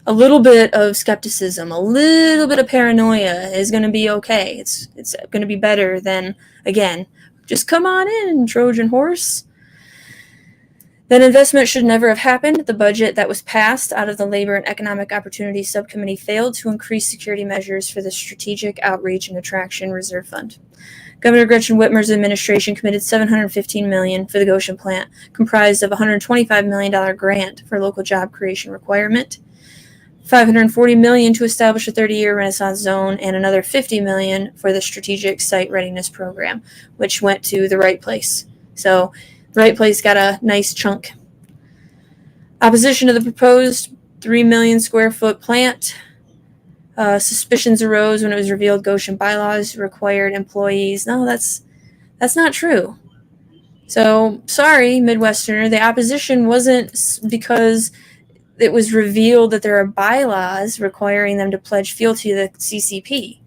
A little bit of skepticism, a little bit of paranoia is going to be okay. It's going to be better than, again, just come on in, Trojan horse. That investment should never have happened. The budget that was passed out of the Labor and Economic Opportunities Subcommittee failed to increase security measures for the Strategic Outreach and Attraction Reserve Fund. Governor Gretchen Whitmer's administration committed $715 million for the Gotion plant, comprised of a $125 million grant for local job creation requirement, $540 million to establish a 30-year Renaissance zone, and another $50 million for the Strategic Site Readiness Program, which went to the right place. So the right place got a nice chunk. Opposition to the proposed 3 million square foot plant. Suspicions arose when it was revealed Gotion bylaws required employees. No, that's not true. So, sorry, Midwesterner, the opposition wasn't because it was revealed that there are bylaws requiring them to pledge fealty to the CCP.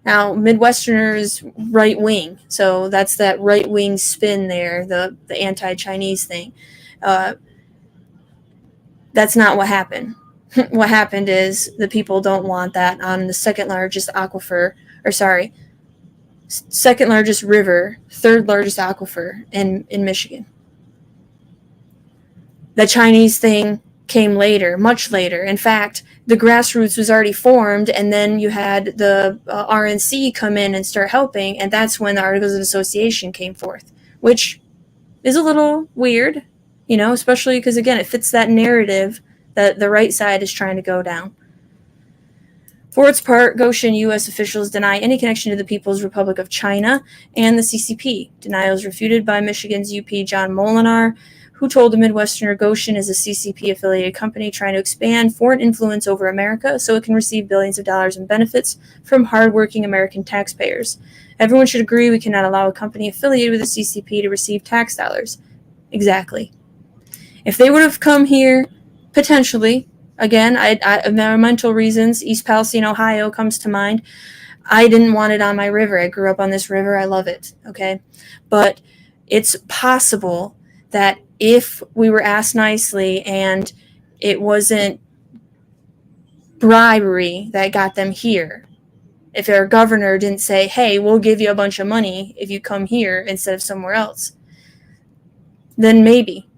Now, Midwesterners right wing, so that's that right wing spin there, the anti-Chinese thing. That's not what happened. What happened is the people don't want that on the second largest river, third largest aquifer in Michigan. The Chinese thing came later, much later. In fact, the grassroots was already formed, and then you had the RNC come in and start helping, and that's when the Articles of Association came forth, which is a little weird, especially because, again, it fits that narrative that the right side is trying to go down. For its part, Gotion U.S. officials deny any connection to the People's Republic of China and the CCP. Denials refuted by Michigan's UP John Molinar, who told the Midwesterner Gotion is a CCP-affiliated company trying to expand foreign influence over America so it can receive billions of dollars in benefits from hardworking American taxpayers. Everyone should agree we cannot allow a company affiliated with the CCP to receive tax dollars. Exactly. If they would have come here, potentially, again, environmental reasons, East Palestine, Ohio comes to mind. I didn't want it on my river. I grew up on this river. I love it, okay? But it's possible that if we were asked nicely and it wasn't bribery that got them here, if our governor didn't say, hey, we'll give you a bunch of money if you come here instead of somewhere else, then maybe.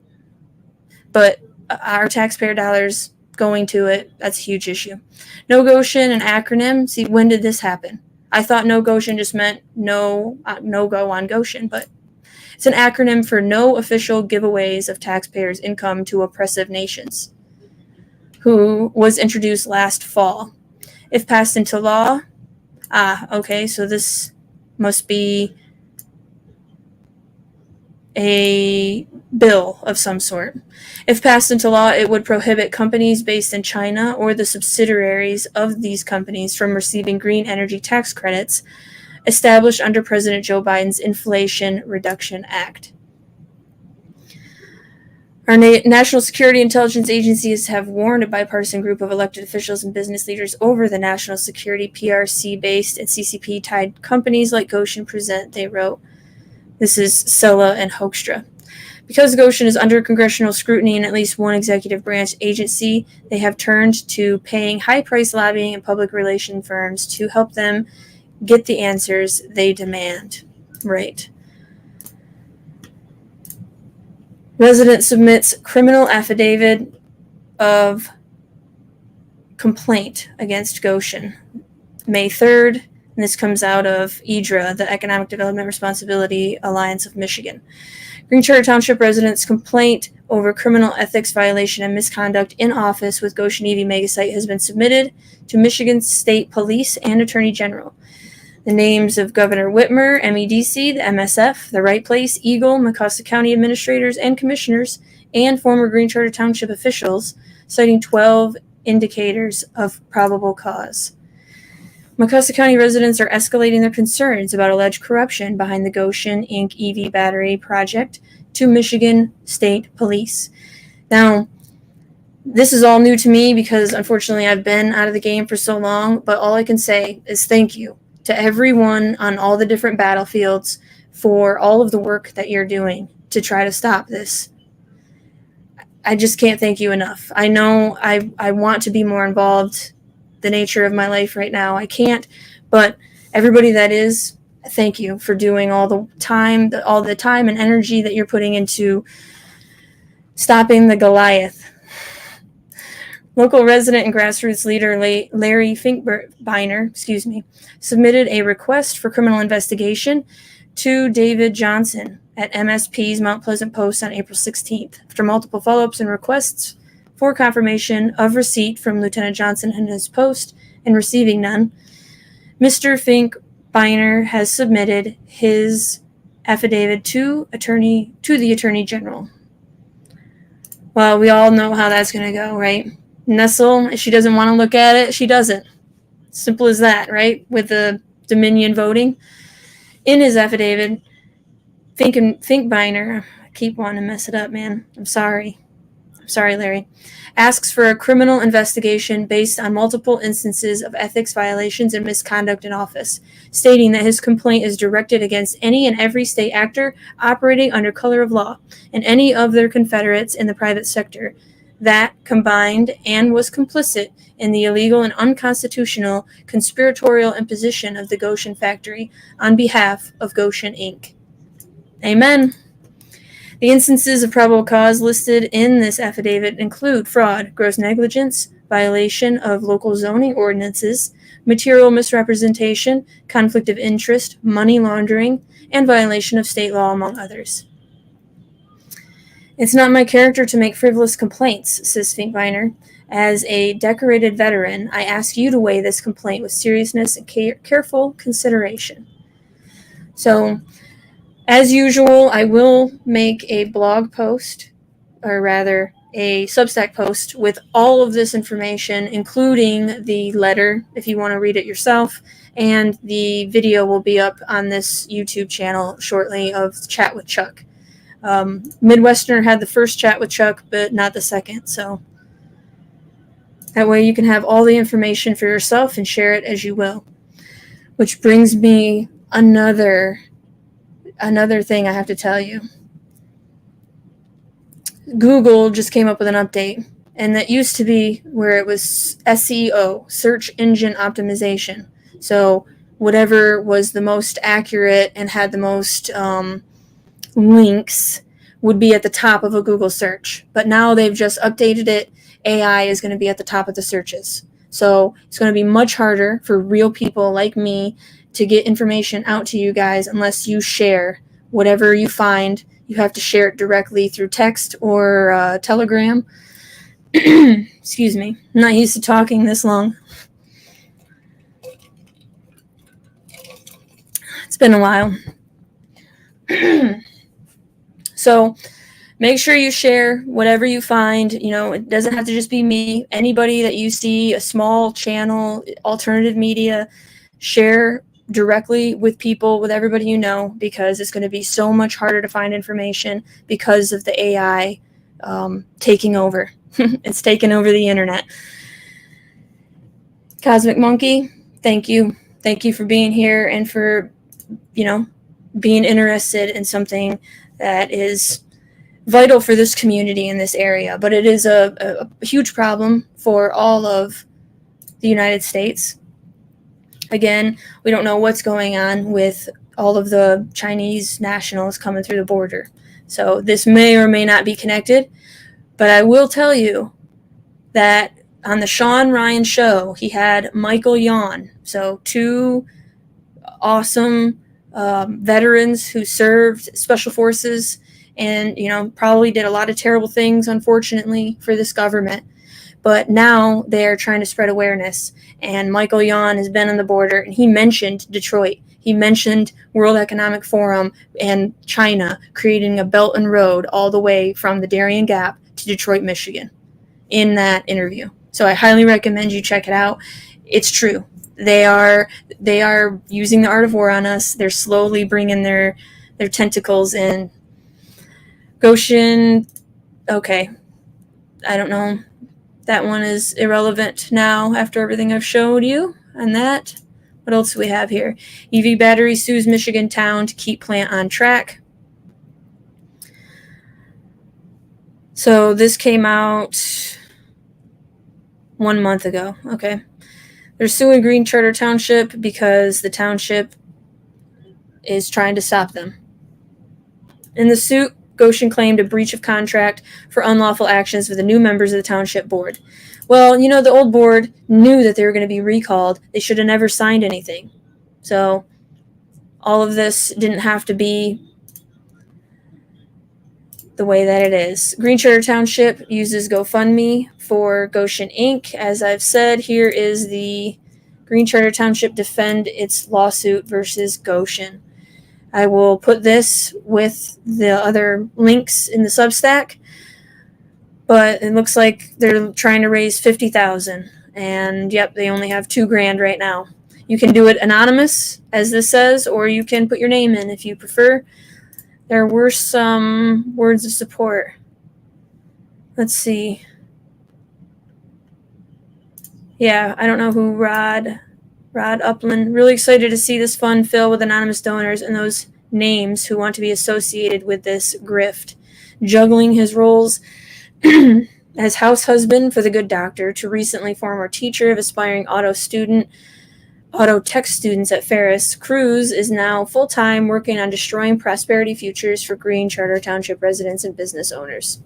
But our taxpayer dollars going to it, that's a huge issue. No Gotion, an acronym. See, when did this happen? I thought no Gotion just meant no go on Gotion, but it's an acronym for No Official Giveaways of Taxpayers' Income to Oppressive Nations, who was introduced last fall. If passed into law, okay, so this must be a bill of some sort. If passed into law, it would prohibit companies based in China or the subsidiaries of these companies from receiving green energy tax credits established under President Joe Biden's Inflation Reduction Act. Our national security intelligence agencies have warned a bipartisan group of elected officials and business leaders over the national security PRC-based and CCP-tied companies like Gotion present, they wrote. This is Sella and Hoekstra. Because Gotion is under congressional scrutiny in at least one executive branch agency, they have turned to paying high-priced lobbying and public relation firms to help them get the answers they demand. Right. Resident submits criminal affidavit of complaint against Gotion. May 3rd, and this comes out of EDRA, the Economic Development Responsibility Alliance of Michigan. Green Charter Township residents' complaint over criminal ethics violation and misconduct in office with Gotion EV Megasite has been submitted to Michigan State Police and Attorney General. The names of Governor Whitmer, MEDC, the MSF, the Right Place, Eagle, Mecosta County administrators and commissioners, and former Green Charter Township officials, citing 12 indicators of probable cause. Mecosta County residents are escalating their concerns about alleged corruption behind the Gotion Inc. EV battery project to Michigan State Police. Now, this is all new to me because, unfortunately, I've been out of the game for so long, but all I can say is thank you to everyone on all the different battlefields for all of the work that you're doing to try to stop this. I just can't thank you enough. I know I want to be more involved. The nature of my life right now, I can't, but everybody that is, thank you for doing all the time and energy that you're putting into stopping the Goliath. Local resident and grassroots leader Larry Finkbeiner, submitted a request for criminal investigation to David Johnson at MSP's Mount Pleasant Post on April 16th. After multiple follow-ups and requests for confirmation of receipt from Lieutenant Johnson and his post and receiving none, Mr. Finkbeiner has submitted his affidavit to the Attorney General. Well, we all know how that's going to go, right? Nestle, if she doesn't want to look at it, she doesn't. Simple as that, right? With the Dominion voting. In his affidavit, Finkbeiner, I keep wanting to mess it up, man. I'm sorry. sorry, Larry, asks for a criminal investigation based on multiple instances of ethics violations and misconduct in office, stating that his complaint is directed against any and every state actor operating under color of law and any of their confederates in the private sector that combined and was complicit in the illegal and unconstitutional conspiratorial imposition of the Gotion factory on behalf of Gotion Inc. Amen. The instances of probable cause listed in this affidavit include fraud, gross negligence, violation of local zoning ordinances, material misrepresentation, conflict of interest, money laundering, and violation of state law, among others. It's not my character to make frivolous complaints, says Finkbeiner. As a decorated veteran, I ask you to weigh this complaint with seriousness and careful consideration. So, as usual, I will make a blog post, or rather a Substack post, with all of this information, including the letter, if you want to read it yourself, and the video will be up on this YouTube channel shortly of Chat with Chuck. Midwesterner had the first Chat with Chuck, but not the second, so that way you can have all the information for yourself and share it as you will. Which brings me another thing I have to tell you. Google just came up with an update, and that used to be where it was SEO, search engine optimization. So whatever was the most accurate and had the most links would be at the top of a Google search. But now they've just updated it. AI is going to be at the top of the searches. So it's going to be much harder for real people like me to get information out to you guys unless you share whatever you find. You have to share it directly through text or Telegram. Excuse me. I'm not used to talking this long. It's been a while. So make sure you share whatever you find. You know, it doesn't have to just be me. Anybody that you see, a small channel, alternative media, share directly with people, with everybody you know, because it's going to be so much harder to find information because of the AI taking over. It's taken over the internet. Cosmic Monkey, thank you. Thank you for being here and for, being interested in something that is vital for this community in this area. But it is a huge problem for all of the United States. Again, we don't know what's going on with all of the Chinese nationals coming through the border. So this may or may not be connected. But I will tell you that on the Sean Ryan show, he had Michael Yon. So two awesome veterans who served Special Forces and, probably did a lot of terrible things, unfortunately, for this government. But now they're trying to spread awareness. And Michael Yon has been on the border, and he mentioned Detroit. He mentioned World Economic Forum and China creating a Belt and Road all the way from the Darien Gap to Detroit, Michigan in that interview. So I highly recommend you check it out. It's true. They are using the art of war on us. They're slowly bringing their tentacles in. Gotion, okay. I don't know. That one is irrelevant now after everything I've showed you on that. What else do we have here? EV battery sues Michigan town to keep plant on track. So this came out 1 month ago. Okay. They're suing Green Charter Township because the township is trying to stop them. In the suit, Gotion claimed a breach of contract for unlawful actions with the new members of the township board. Well, the old board knew that they were going to be recalled. They should have never signed anything. So all of this didn't have to be the way that it is. Green Charter Township uses GoFundMe for Gotion Inc. As I've said, here is the Green Charter Township defend its lawsuit versus Gotion. I will put this with the other links in the Substack, but it looks like they're trying to raise $50,000, and yep, they only have $2,000 right now. You can do it anonymous, as this says, or you can put your name in if you prefer. There were some words of support. let's see. Yeah, I don't know who Rod Upland. Really excited to see this fund fill with anonymous donors and those names who want to be associated with this grift. Juggling his roles as house husband for the good doctor to recently former teacher of aspiring auto tech students at Ferris, Cruz is now full-time working on destroying prosperity futures for Green Charter Township residents and business owners.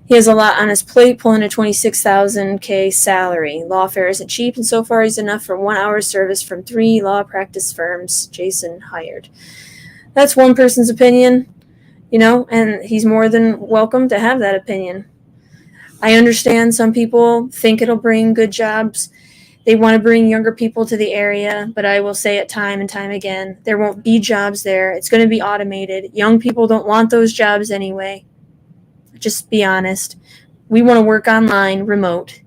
He has a lot on his plate, pulling a $26,000 salary. Lawfare isn't cheap, and so far he's enough for 1 hour's service from 3 law practice firms Jason hired. That's one person's opinion, and he's more than welcome to have that opinion. I understand some people think it'll bring good jobs. They want to bring younger people to the area, but I will say it time and time again, there won't be jobs there. It's going to be automated. Young people don't want those jobs anyway. Just be honest. We want to work online, remote.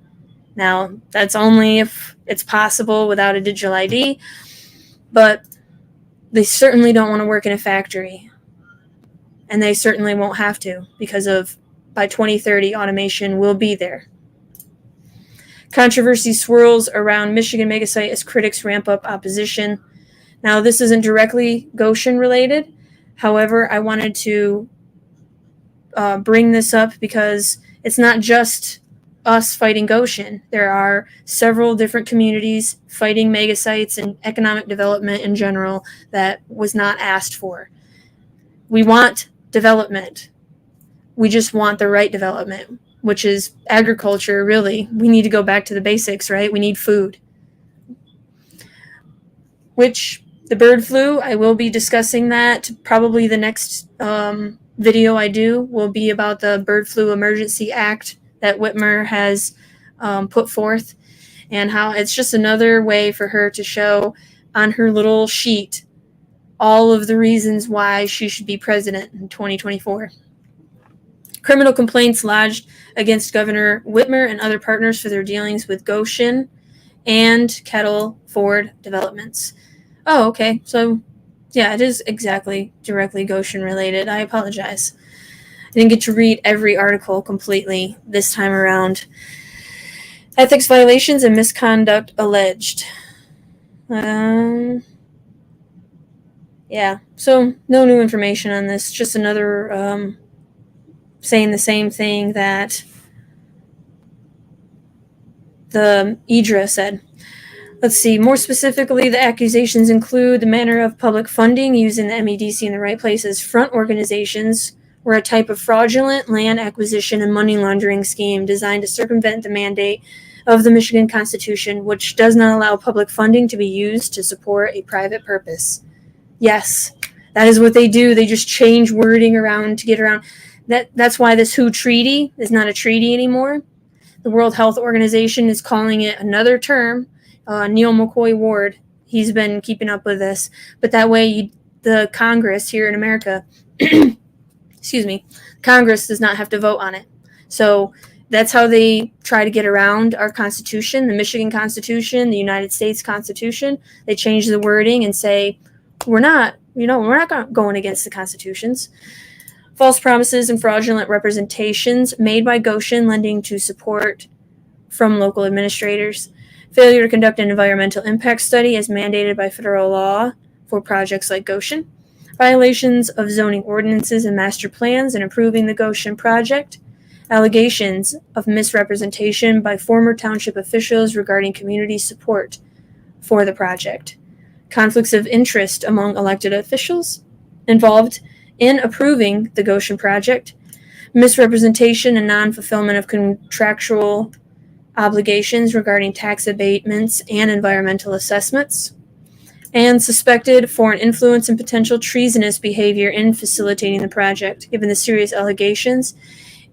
Now, that's only if it's possible without a digital ID, but they certainly don't want to work in a factory. And they certainly won't have to because by 2030, automation will be there. Controversy swirls around Michigan megasite as critics ramp up opposition. Now, this isn't directly Gotion related. However, I wanted to bring this up because it's not just us fighting Gotion. There are several different communities fighting megasites and economic development in general that was not asked for. We want development. We just want the right development, which is agriculture, really. We need to go back to the basics, right? We need food. Which, the bird flu, I will be discussing that. Probably the next video I do will be about the Bird Flu Emergency Act that Whitmer has put forth, and how it's just another way for her to show on her little sheet all of the reasons why she should be president in 2024. Criminal complaints lodged against Governor Whitmer and other partners for their dealings with Gotion and Kettle Ford developments. Oh, okay. So, yeah, it is exactly directly Gotion related. I apologize. I didn't get to read every article completely this time around. Ethics violations and misconduct alleged. Yeah, so no new information on this. Just another saying the same thing that the IDRA said. Let's see. More specifically, the accusations include the manner of public funding using the MEDC in the right places. Front organizations were a type of fraudulent land acquisition and money laundering scheme designed to circumvent the mandate of the Michigan Constitution, which does not allow public funding to be used to support a private purpose. Yes, that is what they do. They just change wording around to get around. That's why this WHO treaty is not a treaty anymore. The World Health Organization is calling it another term. Neil McCoy Ward, he's been keeping up with this. But that way, the Congress here in America, Congress does not have to vote on it. So that's how they try to get around our Constitution, the Michigan Constitution, the United States Constitution. They change the wording and say, we're not going against the constitutions. False promises and fraudulent representations made by Gotion lending to support from local administrators. Failure to conduct an environmental impact study as mandated by federal law for projects like Gotion. Violations of zoning ordinances and master plans in approving the Gotion project. Allegations of misrepresentation by former township officials regarding community support for the project. Conflicts of interest among elected officials involved in approving the Gotion project. Misrepresentation and non-fulfillment of contractual obligations regarding tax abatements and environmental assessments, and suspected foreign influence and potential treasonous behavior in facilitating the project. Given the serious allegations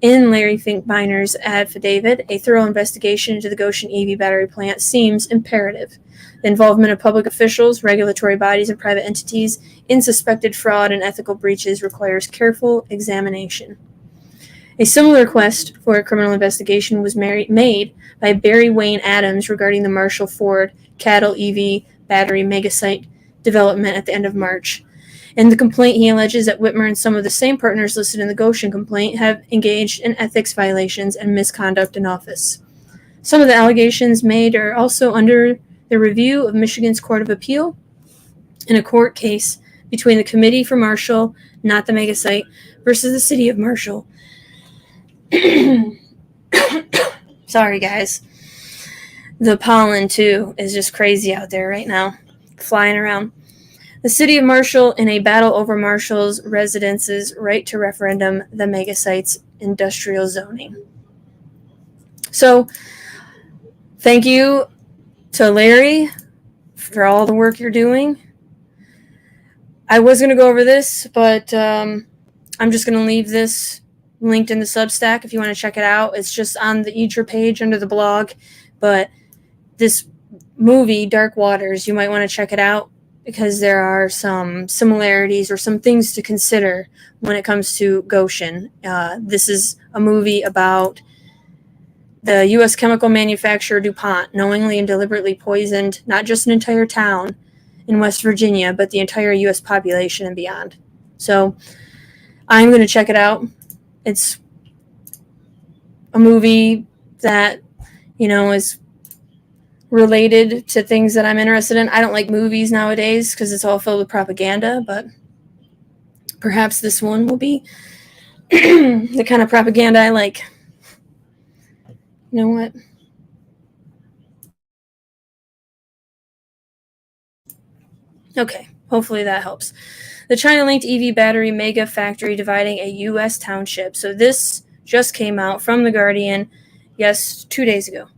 in Larry Finkbeiner's affidavit, a thorough investigation into the Gotion EV battery plant seems imperative. The involvement of public officials, regulatory bodies, and private entities in suspected fraud and ethical breaches requires careful examination. A similar request for a criminal investigation was made by Barry Wayne Adams regarding the Marshall Ford cattle EV battery megasite development at the end of March. In the complaint, he alleges that Whitmer and some of the same partners listed in the Gotion complaint have engaged in ethics violations and misconduct in office. Some of the allegations made are also under the review of Michigan's Court of Appeal in a court case between the Committee for Marshall, not the megasite, versus the City of Marshall. Sorry, guys. The pollen, too, is just crazy out there right now, flying around. The City of Marshall in a battle over Marshall's residents' right to referendum the megasite's industrial zoning. So, thank you to Larry for all the work you're doing. I was going to go over this, but I'm just going to leave this linked in the Substack if you want to check it out. It's just on the Eater page under the blog. But this movie, Dark Waters, you might want to check it out because there are some similarities or some things to consider when it comes to Gotion. This is a movie about the U.S. chemical manufacturer DuPont knowingly and deliberately poisoned not just an entire town in West Virginia, but the entire U.S. population and beyond. So I'm going to check it out. It's a movie that, is related to things that I'm interested in. I don't like movies nowadays because it's all filled with propaganda, but perhaps this one will be the kind of propaganda I like. You know what? Okay, hopefully that helps. The China-linked EV battery mega factory dividing a U.S. township. So this just came out from The Guardian, 2 days ago.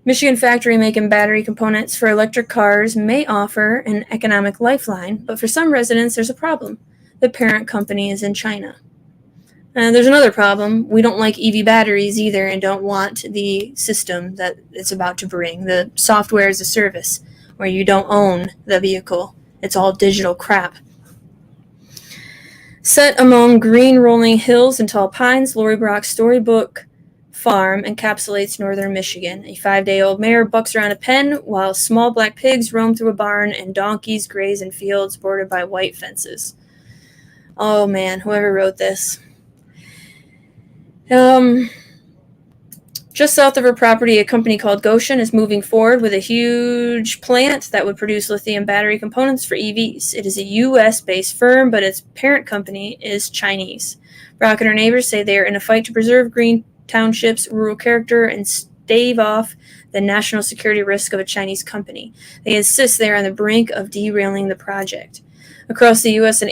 Michigan factory making battery components for electric cars may offer an economic lifeline, but for some residents, there's a problem. The parent company is in China. There's another problem. We don't like EV batteries either and don't want the system that it's about to bring, the software as a service, where you don't own the vehicle. It's all digital crap. Set among green rolling hills and tall pines, Lori Brock's storybook farm encapsulates northern Michigan. A 5-day-old mare bucks around a pen while small black pigs roam through a barn and donkeys graze in fields bordered by white fences. Oh man, whoever wrote this. Just south of her property, a company called Gotion is moving forward with a huge plant that would produce lithium battery components for EVs. It is a U.S.-based firm, but its parent company is Chinese. Brock and her neighbors say they are in a fight to preserve Green Township's rural character and stave off the national security risk of a Chinese company. They insist they are on the brink of derailing the project. Across the U.S., an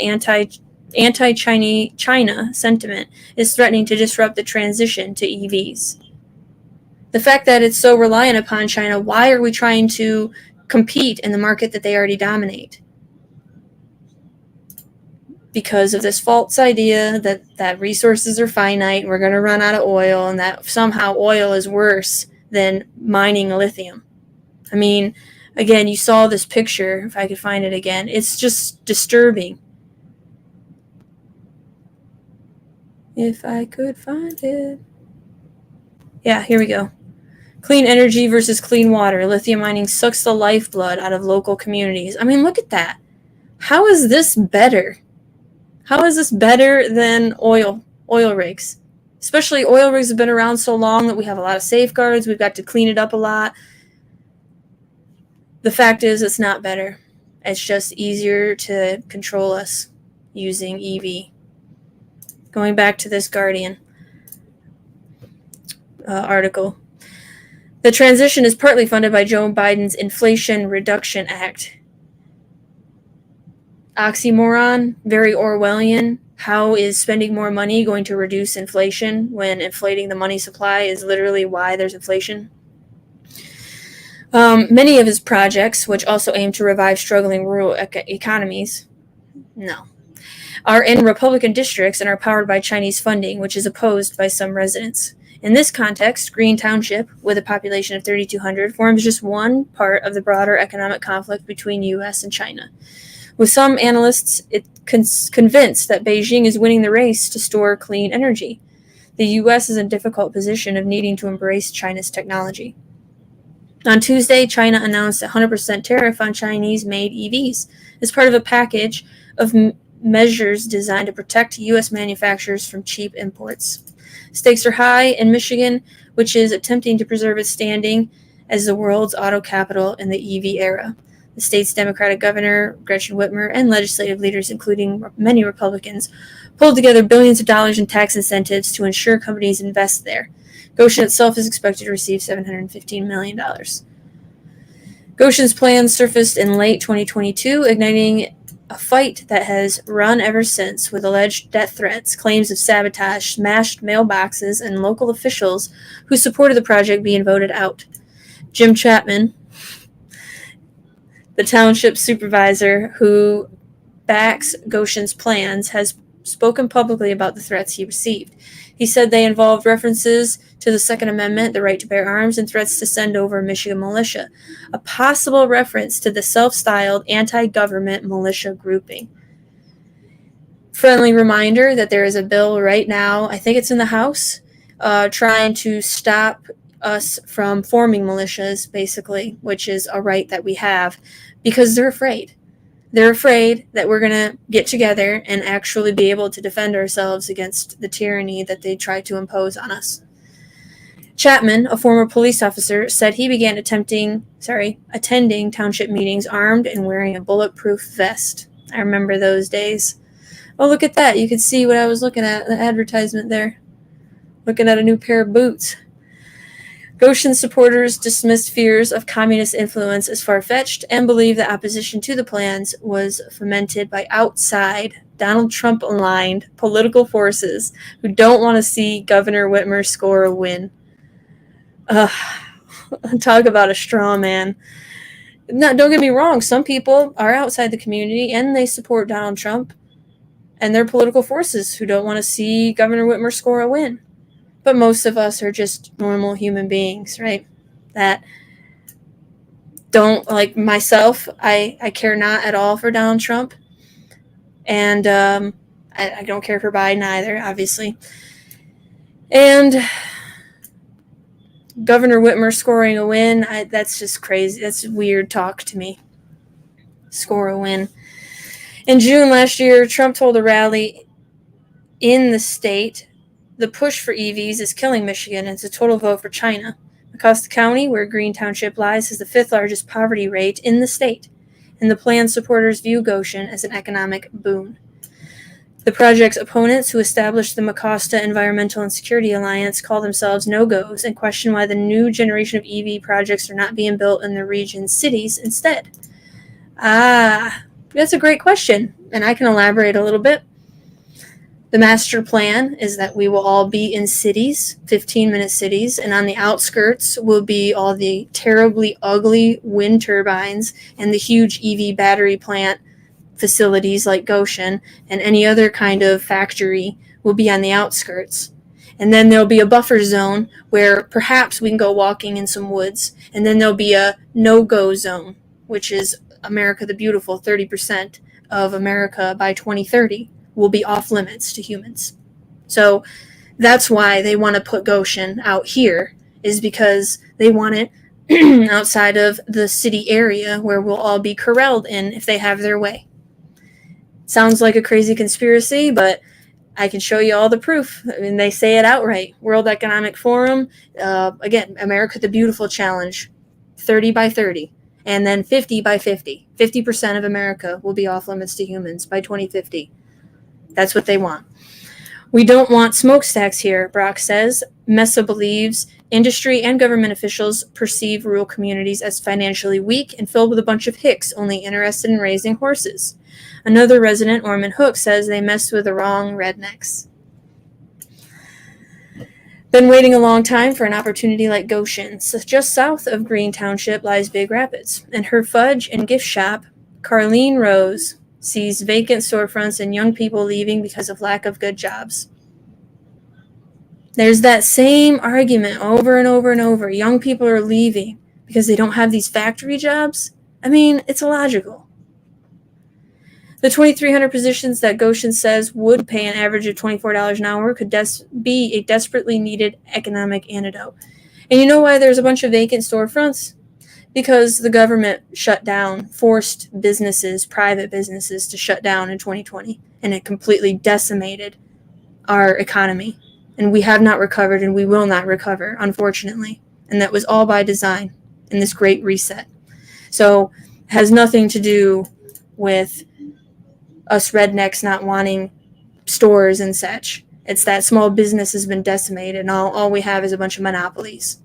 anti-China sentiment is threatening to disrupt the transition to EVs. The fact that it's so reliant upon China, why are we trying to compete in the market that they already dominate? Because of this false idea that resources are finite, we're going to run out of oil, and that somehow oil is worse than mining lithium. I mean, again, you saw this picture, if I could find it again. It's just disturbing. If I could find it. Yeah, here we go. Clean energy versus clean water. Lithium mining sucks the lifeblood out of local communities. I mean, look at that. How is this better? How is this better than oil rigs? Especially oil rigs have been around so long that we have a lot of safeguards. We've got to clean it up a lot. The fact is, it's not better. It's just easier to control us using EV. Going back to this Guardian article. The transition is partly funded by Joe Biden's Inflation Reduction Act. Oxymoron, very Orwellian. How is spending more money going to reduce inflation when inflating the money supply is literally why there's inflation? Many of his projects, which also aim to revive struggling rural economies, are in Republican districts and are powered by Chinese funding, which is opposed by some residents. In this context, Green Township, with a population of 3,200, forms just one part of the broader economic conflict between U.S. and China. With some analysts convinced that Beijing is winning the race to store clean energy, the U.S. is in a difficult position of needing to embrace China's technology. On Tuesday, China announced a 100% tariff on Chinese-made EVs as part of a package of measures designed to protect U.S. manufacturers from cheap imports. Stakes are high in Michigan, which is attempting to preserve its standing as the world's auto capital in the EV era. The state's Democratic governor, Gretchen Whitmer, and legislative leaders, including many Republicans, pulled together billions of dollars in tax incentives to ensure companies invest there. Gotion itself is expected to receive $715 million. Gotion's plans surfaced in late 2022, igniting a fight that has run ever since, with alleged death threats, claims of sabotage, smashed mailboxes, and local officials who supported the project being voted out. Jim Chapman, the township supervisor who backs Gotion's plans, has spoken publicly about the threats he received. He said they involved references to the Second Amendment, the right to bear arms, and threats to send over a Michigan militia, a possible reference to the self-styled anti-government militia grouping. Friendly reminder that there is a bill right now, I think it's in the House, trying to stop us from forming militias, basically, which is a right that we have, because they're afraid. They're afraid that we're going to get together and actually be able to defend ourselves against the tyranny that they try to impose on us. Chapman, a former police officer, said he began attending township meetings armed and wearing a bulletproof vest. I remember those days. Oh, look at that. You could see what I was looking at, the advertisement there. Looking at a new pair of boots. Gotion supporters dismissed fears of communist influence as far-fetched and believe that opposition to the plans was fomented by outside, Donald Trump-aligned political forces who don't want to see Governor Whitmer score a win. Talk about a straw man. No, don't get me wrong. Some people are outside the community and they support Donald Trump and their political forces who don't want to see Governor Whitmer score a win. But most of us are just normal human beings, right? That don't, like myself, I care not at all for Donald Trump. And I don't care for Biden either, obviously. And Governor Whitmer scoring a win, that's just crazy. That's weird talk to me. Score a win. In June last year, Trump told a rally in the state, the push for EVs is killing Michigan, and it's a total vote for China. Acosta County, where Green Township lies, has the fifth largest poverty rate in the state, and the plan's supporters view Gotion as an economic boon. The project's opponents, who established the Acosta Environmental and Security Alliance, call themselves no-goes and question why the new generation of EV projects are not being built in the region's cities instead. That's a great question, and I can elaborate a little bit. The master plan is that we will all be in cities, 15-minute cities, and on the outskirts will be all the terribly ugly wind turbines and the huge EV battery plant facilities like Gotion, and any other kind of factory will be on the outskirts. And then there'll be a buffer zone where perhaps we can go walking in some woods, and then there'll be a no-go zone, which is America the Beautiful. 30% of America by 2030 will be off limits to humans. So that's why they want to put Gotion out here, is because they want it outside of the city area where we'll all be corralled in if they have their way. Sounds like a crazy conspiracy, but I can show you all the proof. I mean, they say it outright. World Economic Forum, again, America the Beautiful Challenge, 30 by 30, and then 50 by 50. 50% of America will be off limits to humans by 2050. That's what they want. We don't want smokestacks here, Brock says. Mesa believes industry and government officials perceive rural communities as financially weak and filled with a bunch of hicks only interested in raising horses. Another resident, Orman Hook, says they mess with the wrong rednecks. Been waiting a long time for an opportunity like Gotion. So just south of Green Township lies Big Rapids, and her fudge and gift shop, Carlene Rose, sees vacant storefronts and young people leaving because of lack of good jobs. There's that same argument over and over and over. Young people are leaving because they don't have these factory jobs. I mean, it's illogical. The 2,300 positions that Gotion says would pay an average of $24 an hour could be a desperately needed economic antidote. And you know why there's a bunch of vacant storefronts? because the government shut down, forced businesses, private businesses, to shut down in 2020, and it completely decimated our economy. And we have not recovered, and we will not recover, unfortunately. And that was all by design in this great reset. So it has nothing to do with us rednecks not wanting stores and such. It's that small business has been decimated, and all we have is a bunch of monopolies.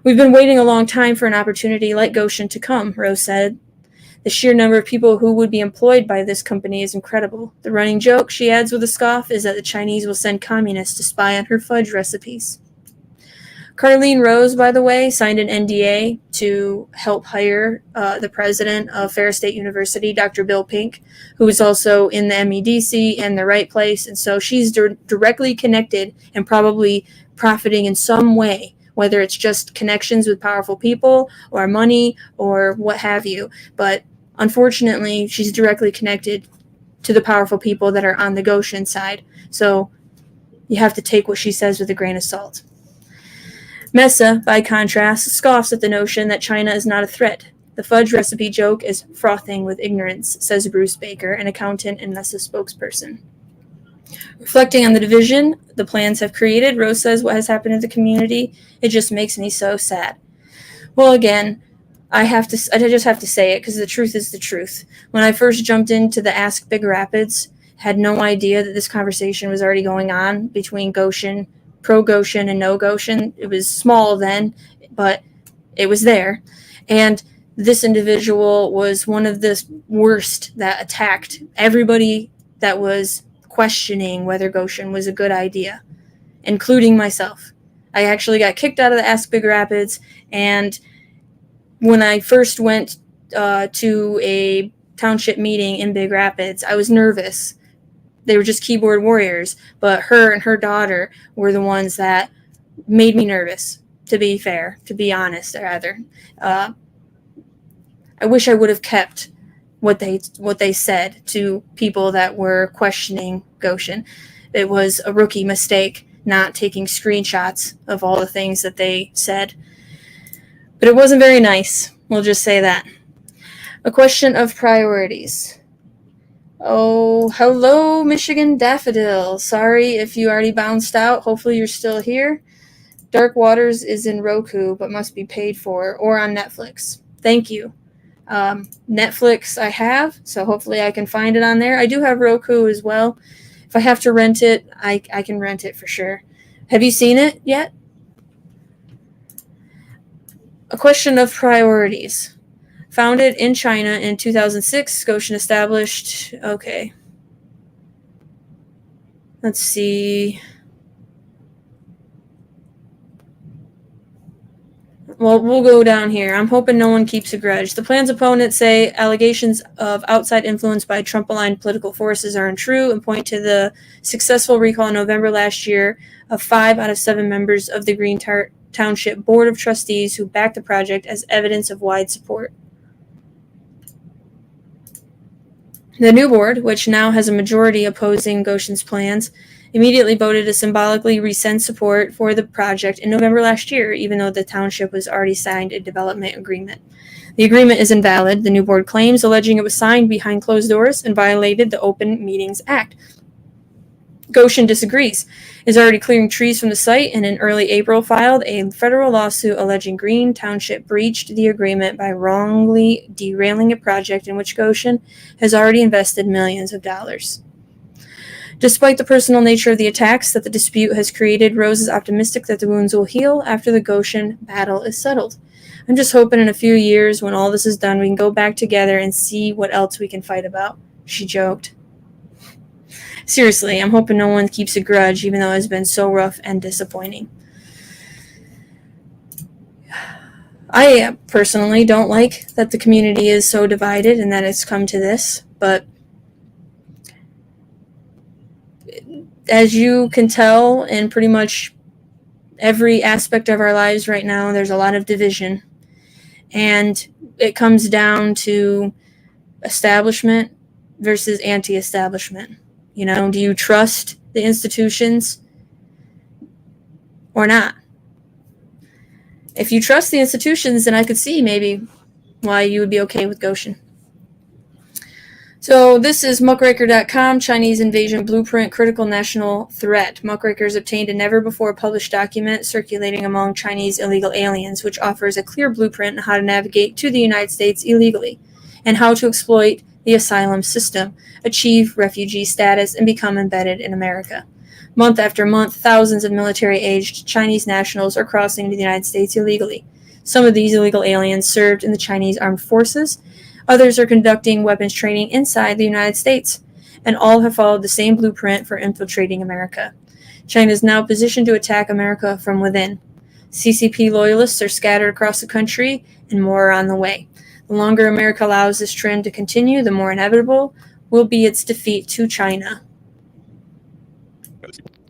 We've been waiting a long time for an opportunity like Gotion to come, Rose said. The sheer number of people who would be employed by this company is incredible. The running joke, she adds with a scoff, is that the Chinese will send communists to spy on her fudge recipes. Carlene Rose, by the way, signed an NDA to help hire the president of Ferris State University, Dr. Bill Pink, who is also in the MEDC and the right place. And so she's directly connected and probably profiting in some way, whether it's just connections with powerful people or money or what have you. But unfortunately, she's directly connected to the powerful people that are on the Gotion side. So you have to take what she says with a grain of salt. Mesa, by contrast, scoffs at the notion that China is not a threat. The fudge recipe joke is frothing with ignorance, says Bruce Baker, an accountant and Mesa spokesperson. Reflecting on the division the plans have created, Rose says what has happened to the community, it just makes me so sad. Well, again, I just have to say it because the truth is the truth. When I first jumped into the Ask Big Rapids, had no idea that this conversation was already going on between Gotion, pro-Gotion and no-Gotion. It was small then, but it was there. And this individual was one of the worst that attacked everybody that was questioning whether Gotion was a good idea, including myself. I actually got kicked out of the Ask Big Rapids, and when I first went to a township meeting in Big Rapids, I was nervous. They were just keyboard warriors, but her and her daughter were the ones that made me nervous, to be fair, to be honest, rather. I wish I would have kept what they said to people that were questioning Gotion. It was a rookie mistake not taking screenshots of all the things that they said. But it wasn't very nice, we'll just say that. A question of priorities. Oh, hello, Michigan Daffodil. Sorry if you already bounced out. Hopefully you're still here. Dark Waters is in Roku, but must be paid for, or on Netflix. Thank you. Netflix I have, so hopefully I can find it on there. I do have Roku as well. If I have to rent it, I can rent it for sure. Have you seen it yet? A question of priorities. Founded in China in 2006, Gotion established, okay. Let's see. Well, we'll go down here. I'm hoping no one keeps a grudge. The plan's opponents say allegations of outside influence by Trump-aligned political forces are untrue and point to the successful recall in November last year of 5 out of 7 members of the Green Township Board of Trustees who backed the project as evidence of wide support. The new board, which now has a majority opposing Gotion's plans, immediately voted to symbolically rescind support for the project in November last year, even though the township was already signed a development agreement. The agreement is invalid, the new board claims, alleging it was signed behind closed doors and violated the Open Meetings Act. Gotion disagrees, is already clearing trees from the site, and in early April filed a federal lawsuit alleging Green Township breached the agreement by wrongly derailing a project in which Gotion has already invested millions of dollars. Despite the personal nature of the attacks that the dispute has created, Rose is optimistic that the wounds will heal after the Gotion battle is settled. I'm just hoping in a few years, when all this is done, we can go back together and see what else we can fight about, she joked. Seriously, I'm hoping no one keeps a grudge, even though it's been so rough and disappointing. I personally don't like that the community is so divided and that it's come to this, but as you can tell in pretty much every aspect of our lives right now, there's a lot of division. And it comes down to establishment versus anti-establishment. You know, do you trust the institutions or not? if you trust the institutions, then I could see maybe why you would be okay with Gotion. So this is muckraker.com, Chinese Invasion Blueprint, Critical National Threat. Muckrakers obtained a never-before-published document circulating among Chinese illegal aliens, which offers a clear blueprint on how to navigate to the United States illegally, and how to exploit the asylum system, achieve refugee status, and become embedded in America. Month after month, thousands of military-aged Chinese nationals are crossing into the United States illegally. Some of these illegal aliens served in the Chinese armed forces. Others are conducting weapons training inside the United States, and all have followed the same blueprint for infiltrating America. China is now positioned to attack America from within. CCP loyalists are scattered across the country, and more are on the way. The longer America allows this trend to continue, the more inevitable will be its defeat to China.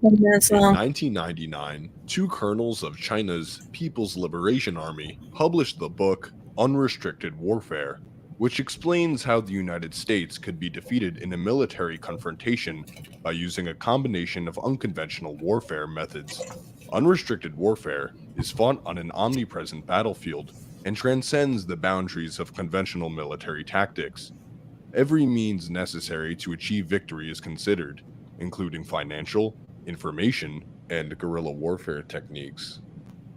10 minutes long. In 1999, two colonels of China's People's Liberation Army published the book Unrestricted Warfare, which explains how the United States could be defeated in a military confrontation by using a combination of unconventional warfare methods. Unrestricted warfare is fought on an omnipresent battlefield and transcends the boundaries of conventional military tactics. Every means necessary to achieve victory is considered, including financial, information, and guerrilla warfare techniques.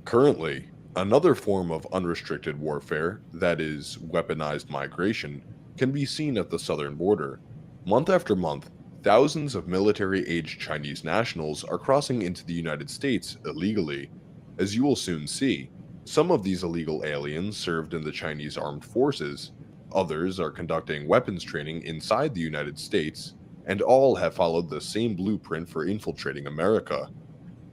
Currently, another form of unrestricted warfare, that is, weaponized migration, can be seen at the southern border. Month after month, thousands of military-aged Chinese nationals are crossing into the United States illegally. As you will soon see, some of these illegal aliens served in the Chinese armed forces, others are conducting weapons training inside the United States, and all have followed the same blueprint for infiltrating America.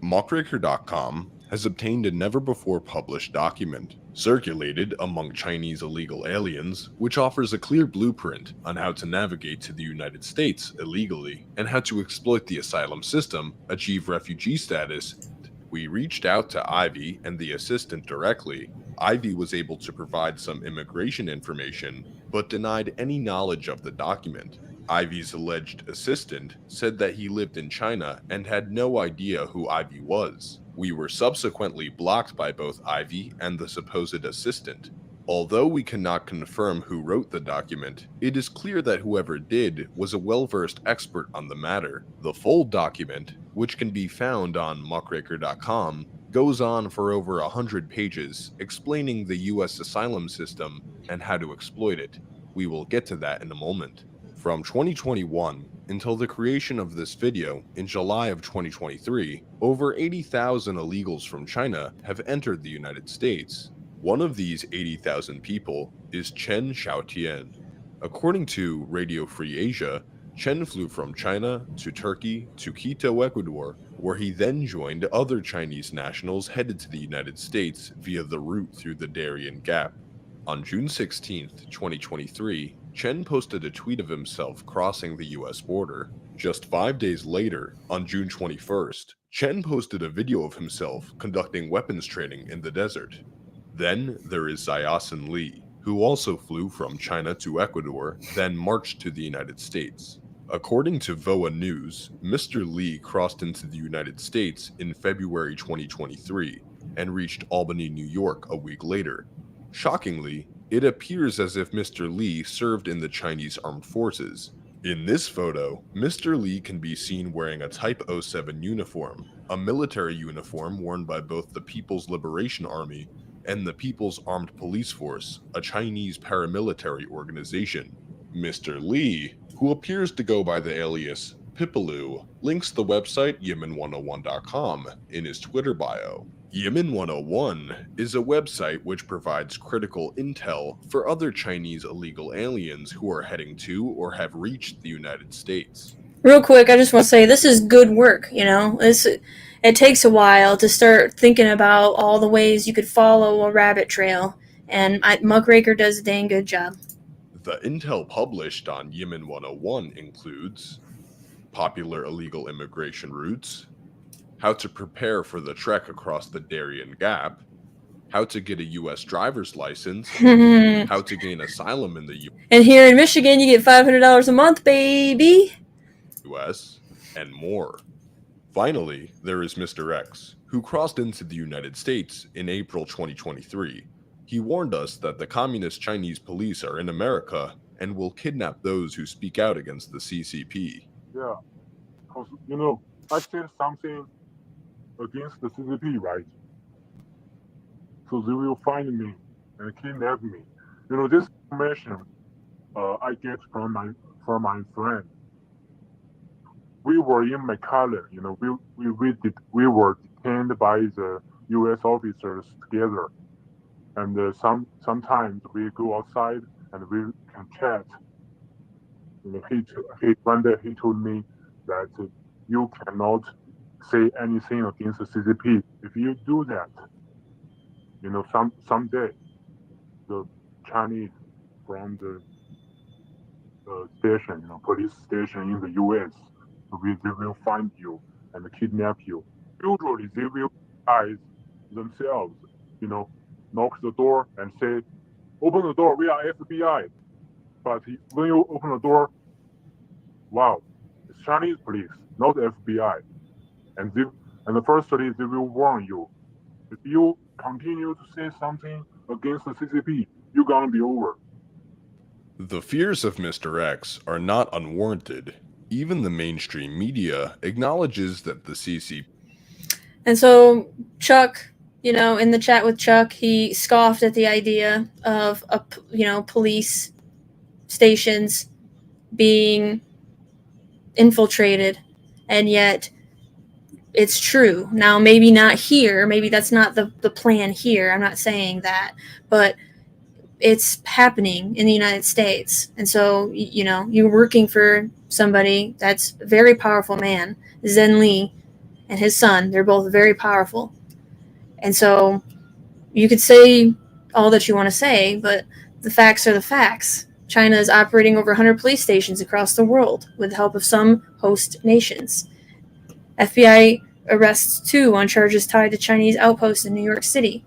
Muckraker.com has obtained a never-before-published document circulated among Chinese illegal aliens, which offers a clear blueprint on how to navigate to the United States illegally and how to exploit the asylum system, achieve refugee status. We reached out to Ivy and the assistant directly. Ivy was able to provide some immigration information, but denied any knowledge of the document. Ivy's alleged assistant said that he lived in China and had no idea who Ivy was. We were subsequently blocked by both Ivy and the supposed assistant. Although we cannot confirm who wrote the document, it is clear that whoever did was a well-versed expert on the matter. The full document, which can be found on muckraker.com, goes on for over 100 pages explaining the US asylum system and how to exploit it. We will get to that in a moment. From 2021 until the creation of this video in July of 2023, over 80,000 illegals from China have entered the United States. One of these 80,000 people is Chen Xiaotian. According to Radio Free Asia, Chen flew from China to Turkey to Quito, Ecuador, where he then joined other Chinese nationals headed to the United States via the route through the Darien Gap. On June 16, 2023, Chen posted a tweet of himself crossing the US border. Just 5 days later, on June 21st, Chen posted a video of himself conducting weapons training in the desert. Then there is Ziasin Li, who also flew from China to Ecuador, then marched to the United States. According to VOA News, Mr. Li crossed into the United States in February 2023 and reached Albany, New York a week later. Shockingly, it appears as if Mr. Li served in the Chinese armed forces. In this photo, Mr. Li can be seen wearing a Type 07 uniform, a military uniform worn by both the People's Liberation Army and the People's Armed Police Force, a Chinese paramilitary organization. Mr. Li, who appears to go by the alias Pipaloo, links the website Yemen101.com in his Twitter bio. Yemen101 is a website which provides critical intel for other Chinese illegal aliens who are heading to or have reached the United States. Real quick, I just want to say this is good work, you know. It takes a while to start thinking about all the ways you could follow a rabbit trail, and Muckraker does a dang good job. The intel published on Yemen101 includes popular illegal immigration routes, how to prepare for the trek across the Darien Gap, how to get a U.S. driver's license, how to gain asylum in the And here in Michigan, you get $500 a month, baby. U.S., and more. Finally, there is Mr. X, who crossed into the United States in April 2023. He warned us that the communist Chinese police are in America and will kidnap those who speak out against the CCP. Yeah, because, I said something against the CCP, right? So they will find me and kidnap me. This information I get from my friend. We were in McAllen, we were detained by the U.S. officers together, and sometimes we go outside and we can chat. One day he told me that you cannot say anything against the CCP. If you do that, someday the Chinese from the station, police station in the U.S. They will find you and kidnap you. Usually they will guys themselves, knock the door and say, "Open the door, we are FBI." But when you open the door, wow, it's Chinese police, not FBI. And firstly, they will warn you. If you continue to say something against the CCP, you're gonna be over. The fears of Mr. X are not unwarranted. Even the mainstream media acknowledges that the CCP. And so Chuck, in the chat with Chuck, he scoffed at the idea of, police stations being infiltrated, and yet it's true. Now, maybe not here. Maybe that's not the plan here. I'm not saying that, but it's happening in the United States. And so, you're working for somebody that's a very powerful man, Zen Li, and his son. They're both very powerful. And so you could say all that you want to say, but the facts are the facts. China is operating over 100 police stations across the world with the help of some host nations. FBI arrests 2 on charges tied to Chinese outposts in New York City.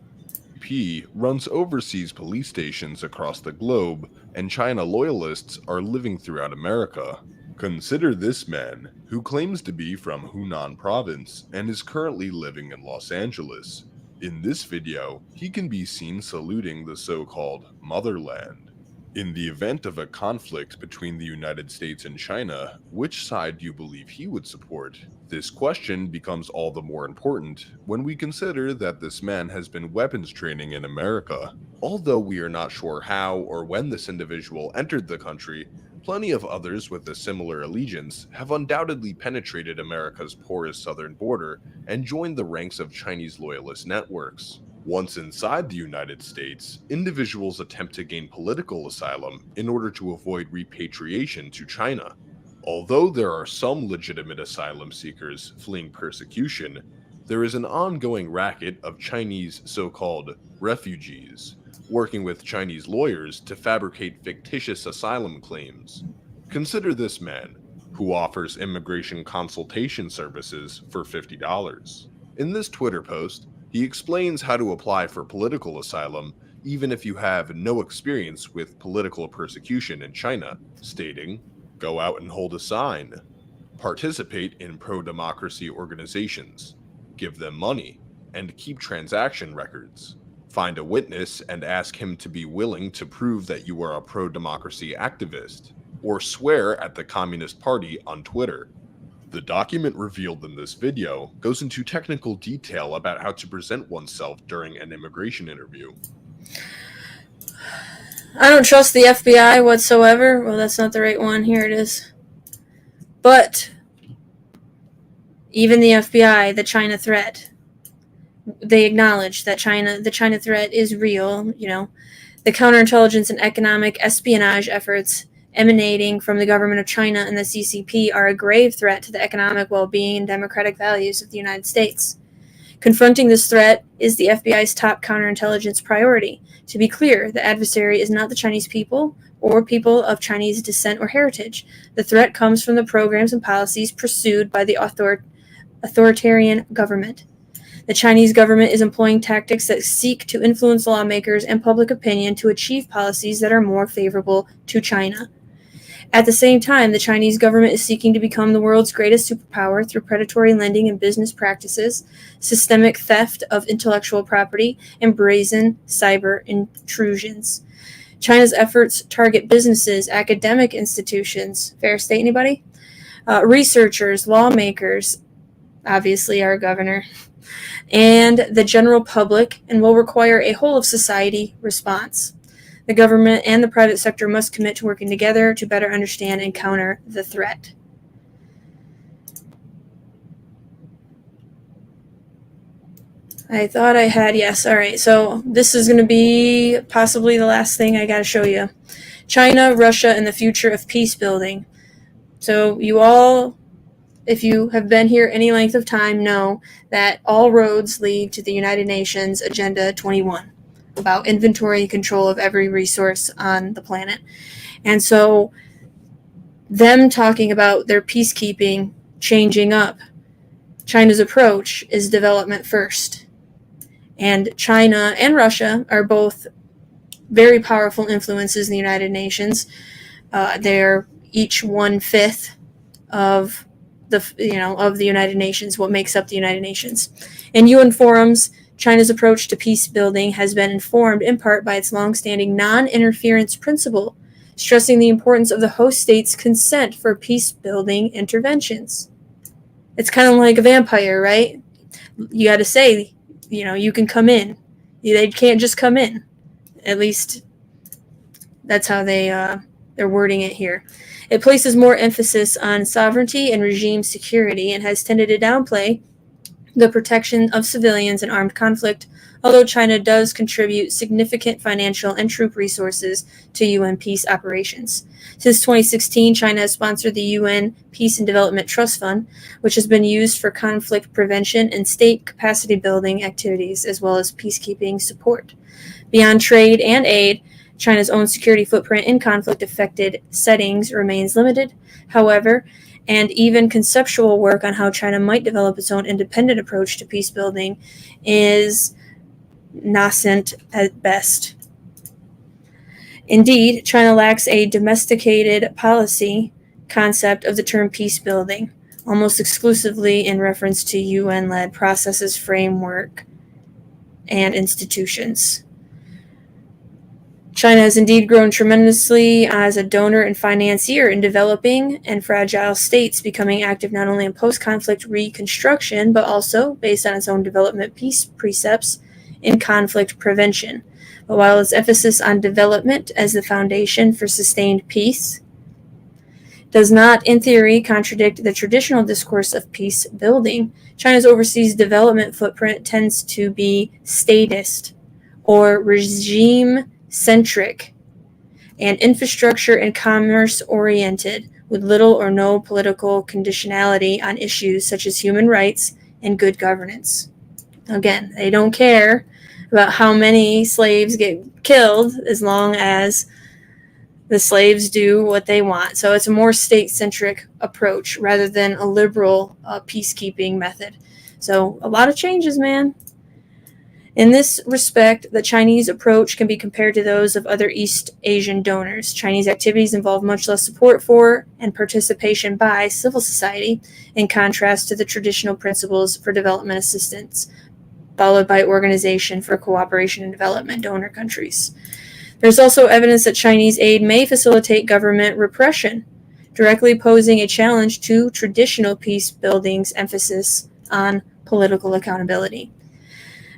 CCP runs overseas police stations across the globe, and China loyalists are living throughout America. Consider this man, who claims to be from Hunan province and is currently living in Los Angeles. In this video, he can be seen saluting the so-called motherland. In the event of a conflict between the United States and China, which side do you believe he would support? This question becomes all the more important when we consider that this man has been weapons training in America. Although we are not sure how or when this individual entered the country, plenty of others with a similar allegiance have undoubtedly penetrated America's porous southern border and joined the ranks of Chinese loyalist networks. Once inside the United States, individuals attempt to gain political asylum in order to avoid repatriation to China. Although there are some legitimate asylum seekers fleeing persecution, there is an ongoing racket of Chinese so-called refugees, working with Chinese lawyers to fabricate fictitious asylum claims. Consider this man, who offers immigration consultation services for $50. In this Twitter post, he explains how to apply for political asylum even if you have no experience with political persecution in China, stating, "Go out and hold a sign, participate in pro-democracy organizations, give them money, and keep transaction records. Find a witness and ask him to be willing to prove that you are a pro-democracy activist, or swear at the Communist Party on Twitter." The document revealed in this video goes into technical detail about how to present oneself during an immigration interview. I don't trust the FBI whatsoever. Well, that's not the right one. Here it is. But even the FBI, the China threat, they acknowledge that the China threat is real. The counterintelligence and economic espionage efforts emanating from the government of China and the CCP are a grave threat to the economic well-being and democratic values of the United States. Confronting this threat is the FBI's top counterintelligence priority. To be clear, the adversary is not the Chinese people or people of Chinese descent or heritage. The threat comes from the programs and policies pursued by the authoritarian government. The Chinese government is employing tactics that seek to influence lawmakers and public opinion to achieve policies that are more favorable to China. At the same time, the Chinese government is seeking to become the world's greatest superpower through predatory lending and business practices, systemic theft of intellectual property, and brazen cyber intrusions. China's efforts target businesses, academic institutions, fair state anybody? Researchers, lawmakers, obviously our governor, and the general public, and will require a whole of society response. The government and the private sector must commit to working together to better understand and counter the threat. I thought I had, yes, all right. So this is going to be possibly the last thing I got to show you. China, Russia, and the future of peace building. So you all, if you have been here any length of time, know that all roads lead to the United Nations Agenda 21. About inventory and control of every resource on the planet. And so them talking about their peacekeeping changing up, China's approach is development first. And China and Russia are both very powerful influences in the United Nations. They're each 1/5 of the United Nations, what makes up the United Nations. In UN forums, China's approach to peace building has been informed in part by its long-standing non-interference principle, stressing the importance of the host state's consent for peace-building interventions. It's kind of like a vampire, right? You got to say, you can come in. They can't just come in. At least that's how they're wording it here. It places more emphasis on sovereignty and regime security and has tended to downplay the protection of civilians in armed conflict, although China does contribute significant financial and troop resources to UN peace operations. Since 2016, China has sponsored the UN Peace and Development Trust Fund, which has been used for conflict prevention and state capacity building activities, as well as peacekeeping support. Beyond trade and aid, China's own security footprint in conflict-affected settings remains limited. However, and even conceptual work on how China might develop its own independent approach to peace building is nascent at best. Indeed, China lacks a domesticated policy concept of the term peace building, almost exclusively in reference to UN-led processes, framework, and institutions. China has indeed grown tremendously as a donor and financier in developing and fragile states, becoming active not only in post-conflict reconstruction, but also, based on its own development peace precepts, in conflict prevention. But while its emphasis on development as the foundation for sustained peace does not, in theory, contradict the traditional discourse of peace building, China's overseas development footprint tends to be statist or regime-centric and infrastructure and commerce-oriented, with little or no political conditionality on issues such as human rights and good governance. Again, they don't care about how many slaves get killed as long as the slaves do what they want. So it's a more state-centric approach rather than a liberal peacekeeping method. So a lot of changes, man. In this respect, the Chinese approach can be compared to those of other East Asian donors. Chinese activities involve much less support for and participation by civil society, in contrast to the traditional principles for development assistance, followed by Organization for Cooperation and Development donor countries. There's also evidence that Chinese aid may facilitate government repression, directly posing a challenge to traditional peace building's emphasis on political accountability.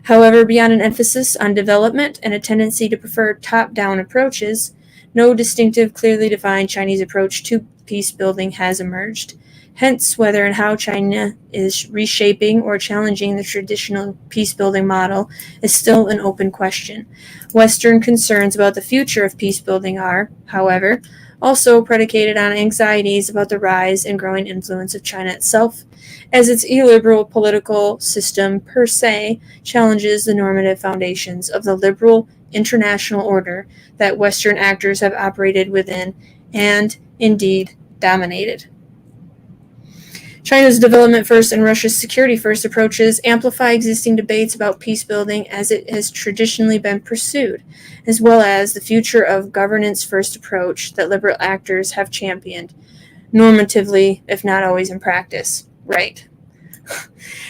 However, beyond an emphasis on development and a tendency to prefer top-down approaches, no distinctive, clearly defined Chinese approach to peace building has emerged. Hence, whether and how China is reshaping or challenging the traditional peace-building model is still an open question. Western concerns about the future of peace-building are, however, also predicated on anxieties about the rise and growing influence of China itself, as its illiberal political system per se challenges the normative foundations of the liberal international order that Western actors have operated within and, indeed, dominated. China's development first and Russia's security first approaches amplify existing debates about peace building as it has traditionally been pursued, as well as the future of governance first approach that liberal actors have championed, normatively, if not always in practice. Right.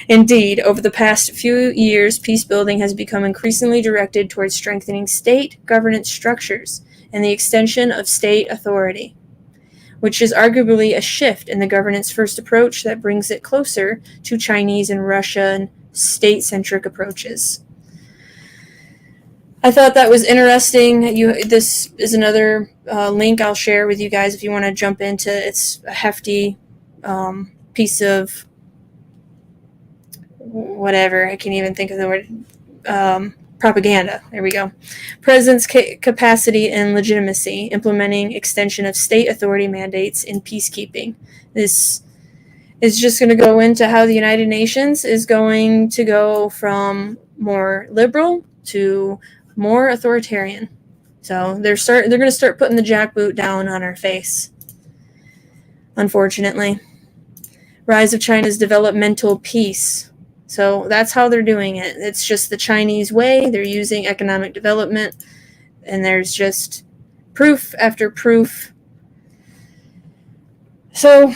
Indeed, over the past few years, peace building has become increasingly directed towards strengthening state governance structures and the extension of state authority, which is arguably a shift in the governance-first approach that brings it closer to Chinese and Russian state-centric approaches. I thought that was interesting. This is another link I'll share with you guys if you want to jump into. It's a hefty piece of whatever. I can't even think of the word. Propaganda. There we go. President's capacity and legitimacy, implementing extension of state authority mandates in peacekeeping. This is just going to go into how the United Nations is going to go from more liberal to more authoritarian. So they're going to start putting the jackboot down on our face. Unfortunately. Rise of China's developmental peace. So that's how they're doing it. It's just the Chinese way. They're using economic development, and there's just proof after proof. So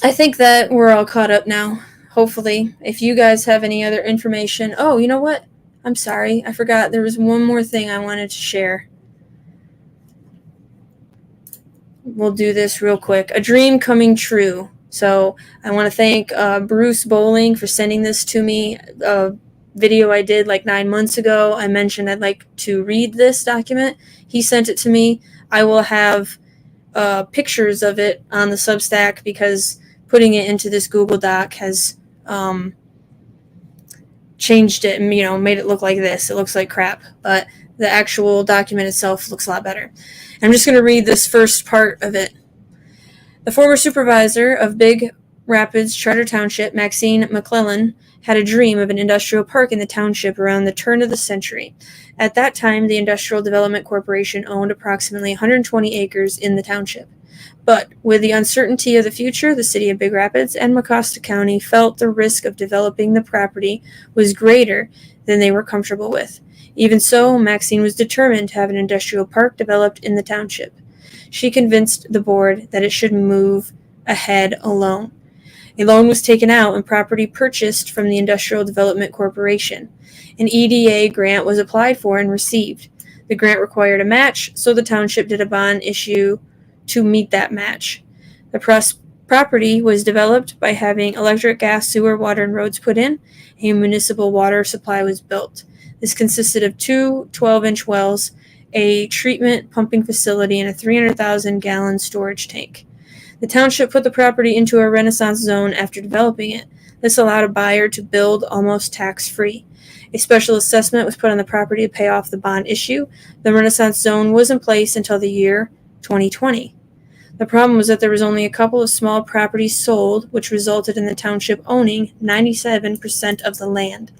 I think that we're all caught up now, hopefully. If you guys have any other information. Oh, you know what? I'm sorry. I forgot there was one more thing I wanted to share. We'll do this real quick. A dream coming true. So I want to thank Bruce Bowling for sending this to me. A video I did like 9 months ago. I mentioned I'd like to read this document. He sent it to me. I will have pictures of it on the Substack because putting it into this Google Doc has changed it and made it look like this. It looks like crap, but the actual document itself looks a lot better. I'm just going to read this first part of it. The former supervisor of Big Rapids Charter Township, Maxine McClellan, had a dream of an industrial park in the township around the turn of the century. At that time, the Industrial Development Corporation owned approximately 120 acres in the township. But with the uncertainty of the future, the city of Big Rapids and Mecosta County felt the risk of developing the property was greater than they were comfortable with. Even so, Maxine was determined to have an industrial park developed in the township. She convinced the board that it should move ahead alone. A loan was taken out and property purchased from the Industrial Development Corporation. An EDA grant was applied for and received. The grant required a match, so the township did a bond issue to meet that match. The property was developed by having electric, gas, sewer, water, and roads put in. A municipal water supply was built. This consisted of 2 12-inch wells, a treatment pumping facility, and a 300,000-gallon storage tank. The township put the property into a Renaissance zone after developing it. This allowed a buyer to build almost tax-free. A special assessment was put on the property to pay off the bond issue. The Renaissance zone was in place until the year 2020. The problem was that there was only a couple of small properties sold, which resulted in the township owning 97% of the land.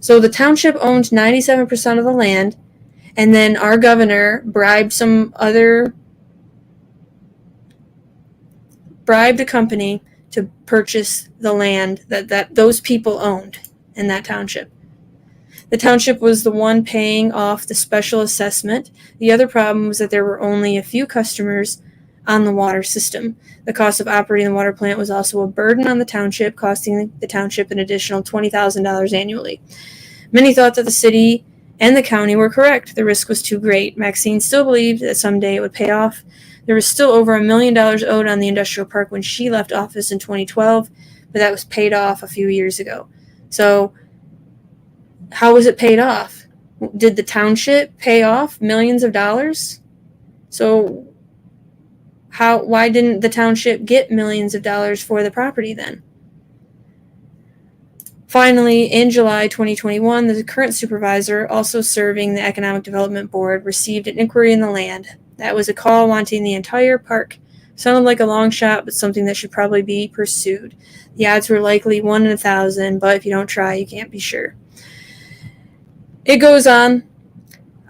So the township owned 97% of the land, and then our governor bribed a company to purchase the land that those people owned in that township. The township was the one paying off the special assessment. The other problem was that there were only a few customers on the water system. The cost of operating the water plant was also a burden on the township, costing the township an additional $20,000 annually. Many thought that the city and the county were correct. The risk was too great. Maxine still believed that someday it would pay off. There was still over $1 million owed on the industrial park when she left office in 2012, but that was paid off a few years ago. So how was it paid off? Did the township pay off millions of dollars? So why didn't the township get millions of dollars for the property then? Finally, in July 2021, the current supervisor, also serving the Economic Development Board, received an inquiry in the land. That was a call wanting the entire park. Sounded like a long shot, but something that should probably be pursued. The odds were likely 1 in 1,000, but if you don't try, you can't be sure. It goes on.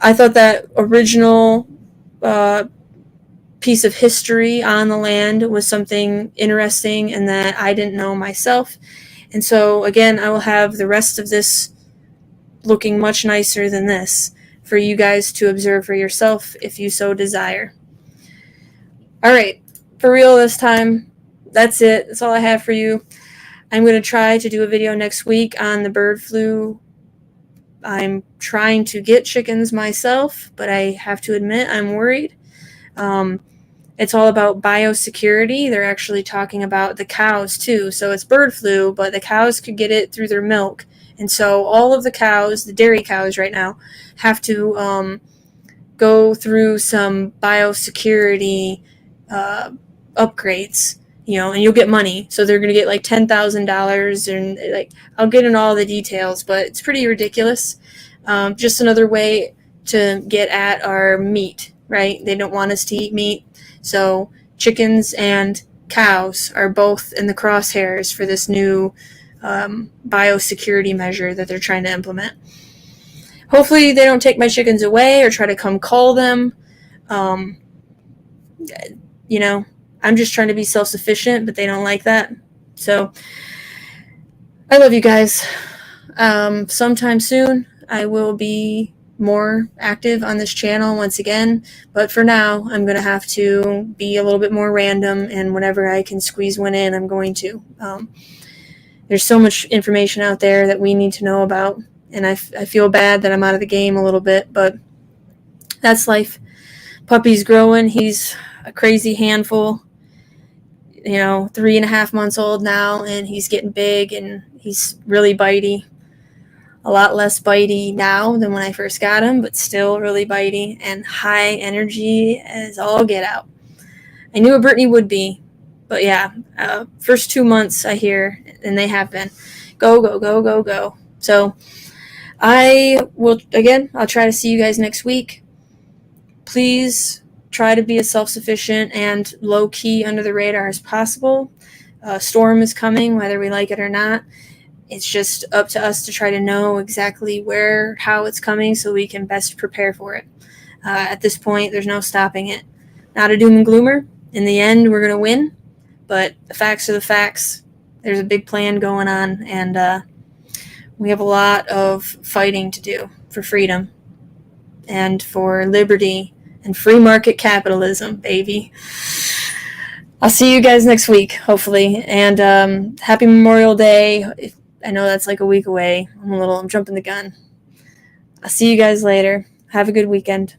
I thought that original piece of history on the land was something interesting and that I didn't know myself. And so, again, I will have the rest of this looking much nicer than this for you guys to observe for yourself if you so desire. All right, for real this time, that's it. That's all I have for you. I'm going to try to do a video next week on the bird flu. I'm trying to get chickens myself, but I have to admit I'm worried. It's all about biosecurity. They're actually talking about the cows too. So it's bird flu, but the cows could get it through their milk. And so all of the cows, the dairy cows right now, have to go through some biosecurity upgrades, and you'll get money. So they're going to get like $10,000, and like I'll get in all the details, but it's pretty ridiculous. Just another way to get at our meat, right? They don't want us to eat meat. So chickens and cows are both in the crosshairs for this new biosecurity measure that they're trying to implement. Hopefully they don't take my chickens away or try to come call them. I'm just trying to be self-sufficient, but they don't like that. So I love you guys. Sometime soon I will be more active on this channel once again, but for now I'm going to have to be a little bit more random, and whenever I can squeeze one in, I'm going to. There's so much information out there that we need to know about, and I feel bad that I'm out of the game a little bit, but that's life. Puppy's growing. He's a crazy handful, 3.5 months old now, and he's getting big, and he's really bitey. A lot less bitey now than when I first got him, but still really bitey and high energy as all get out. I knew a Brittany would be, but yeah, first 2 months I hear, and they have been go, go, go, go, go. So I'll try to see you guys next week. Please try to be as self-sufficient and low-key under the radar as possible. A storm is coming, whether we like it or not. It's just up to us to try to know exactly how it's coming so we can best prepare for it. At this point, there's no stopping it. Not a doom and gloomer. In the end, we're going to win, but the facts are the facts. There's a big plan going on, and we have a lot of fighting to do for freedom and for liberty and free market capitalism, baby. I'll see you guys next week, hopefully, and happy Memorial Day. I know that's like a week away. I'm jumping the gun. I'll see you guys later. Have a good weekend.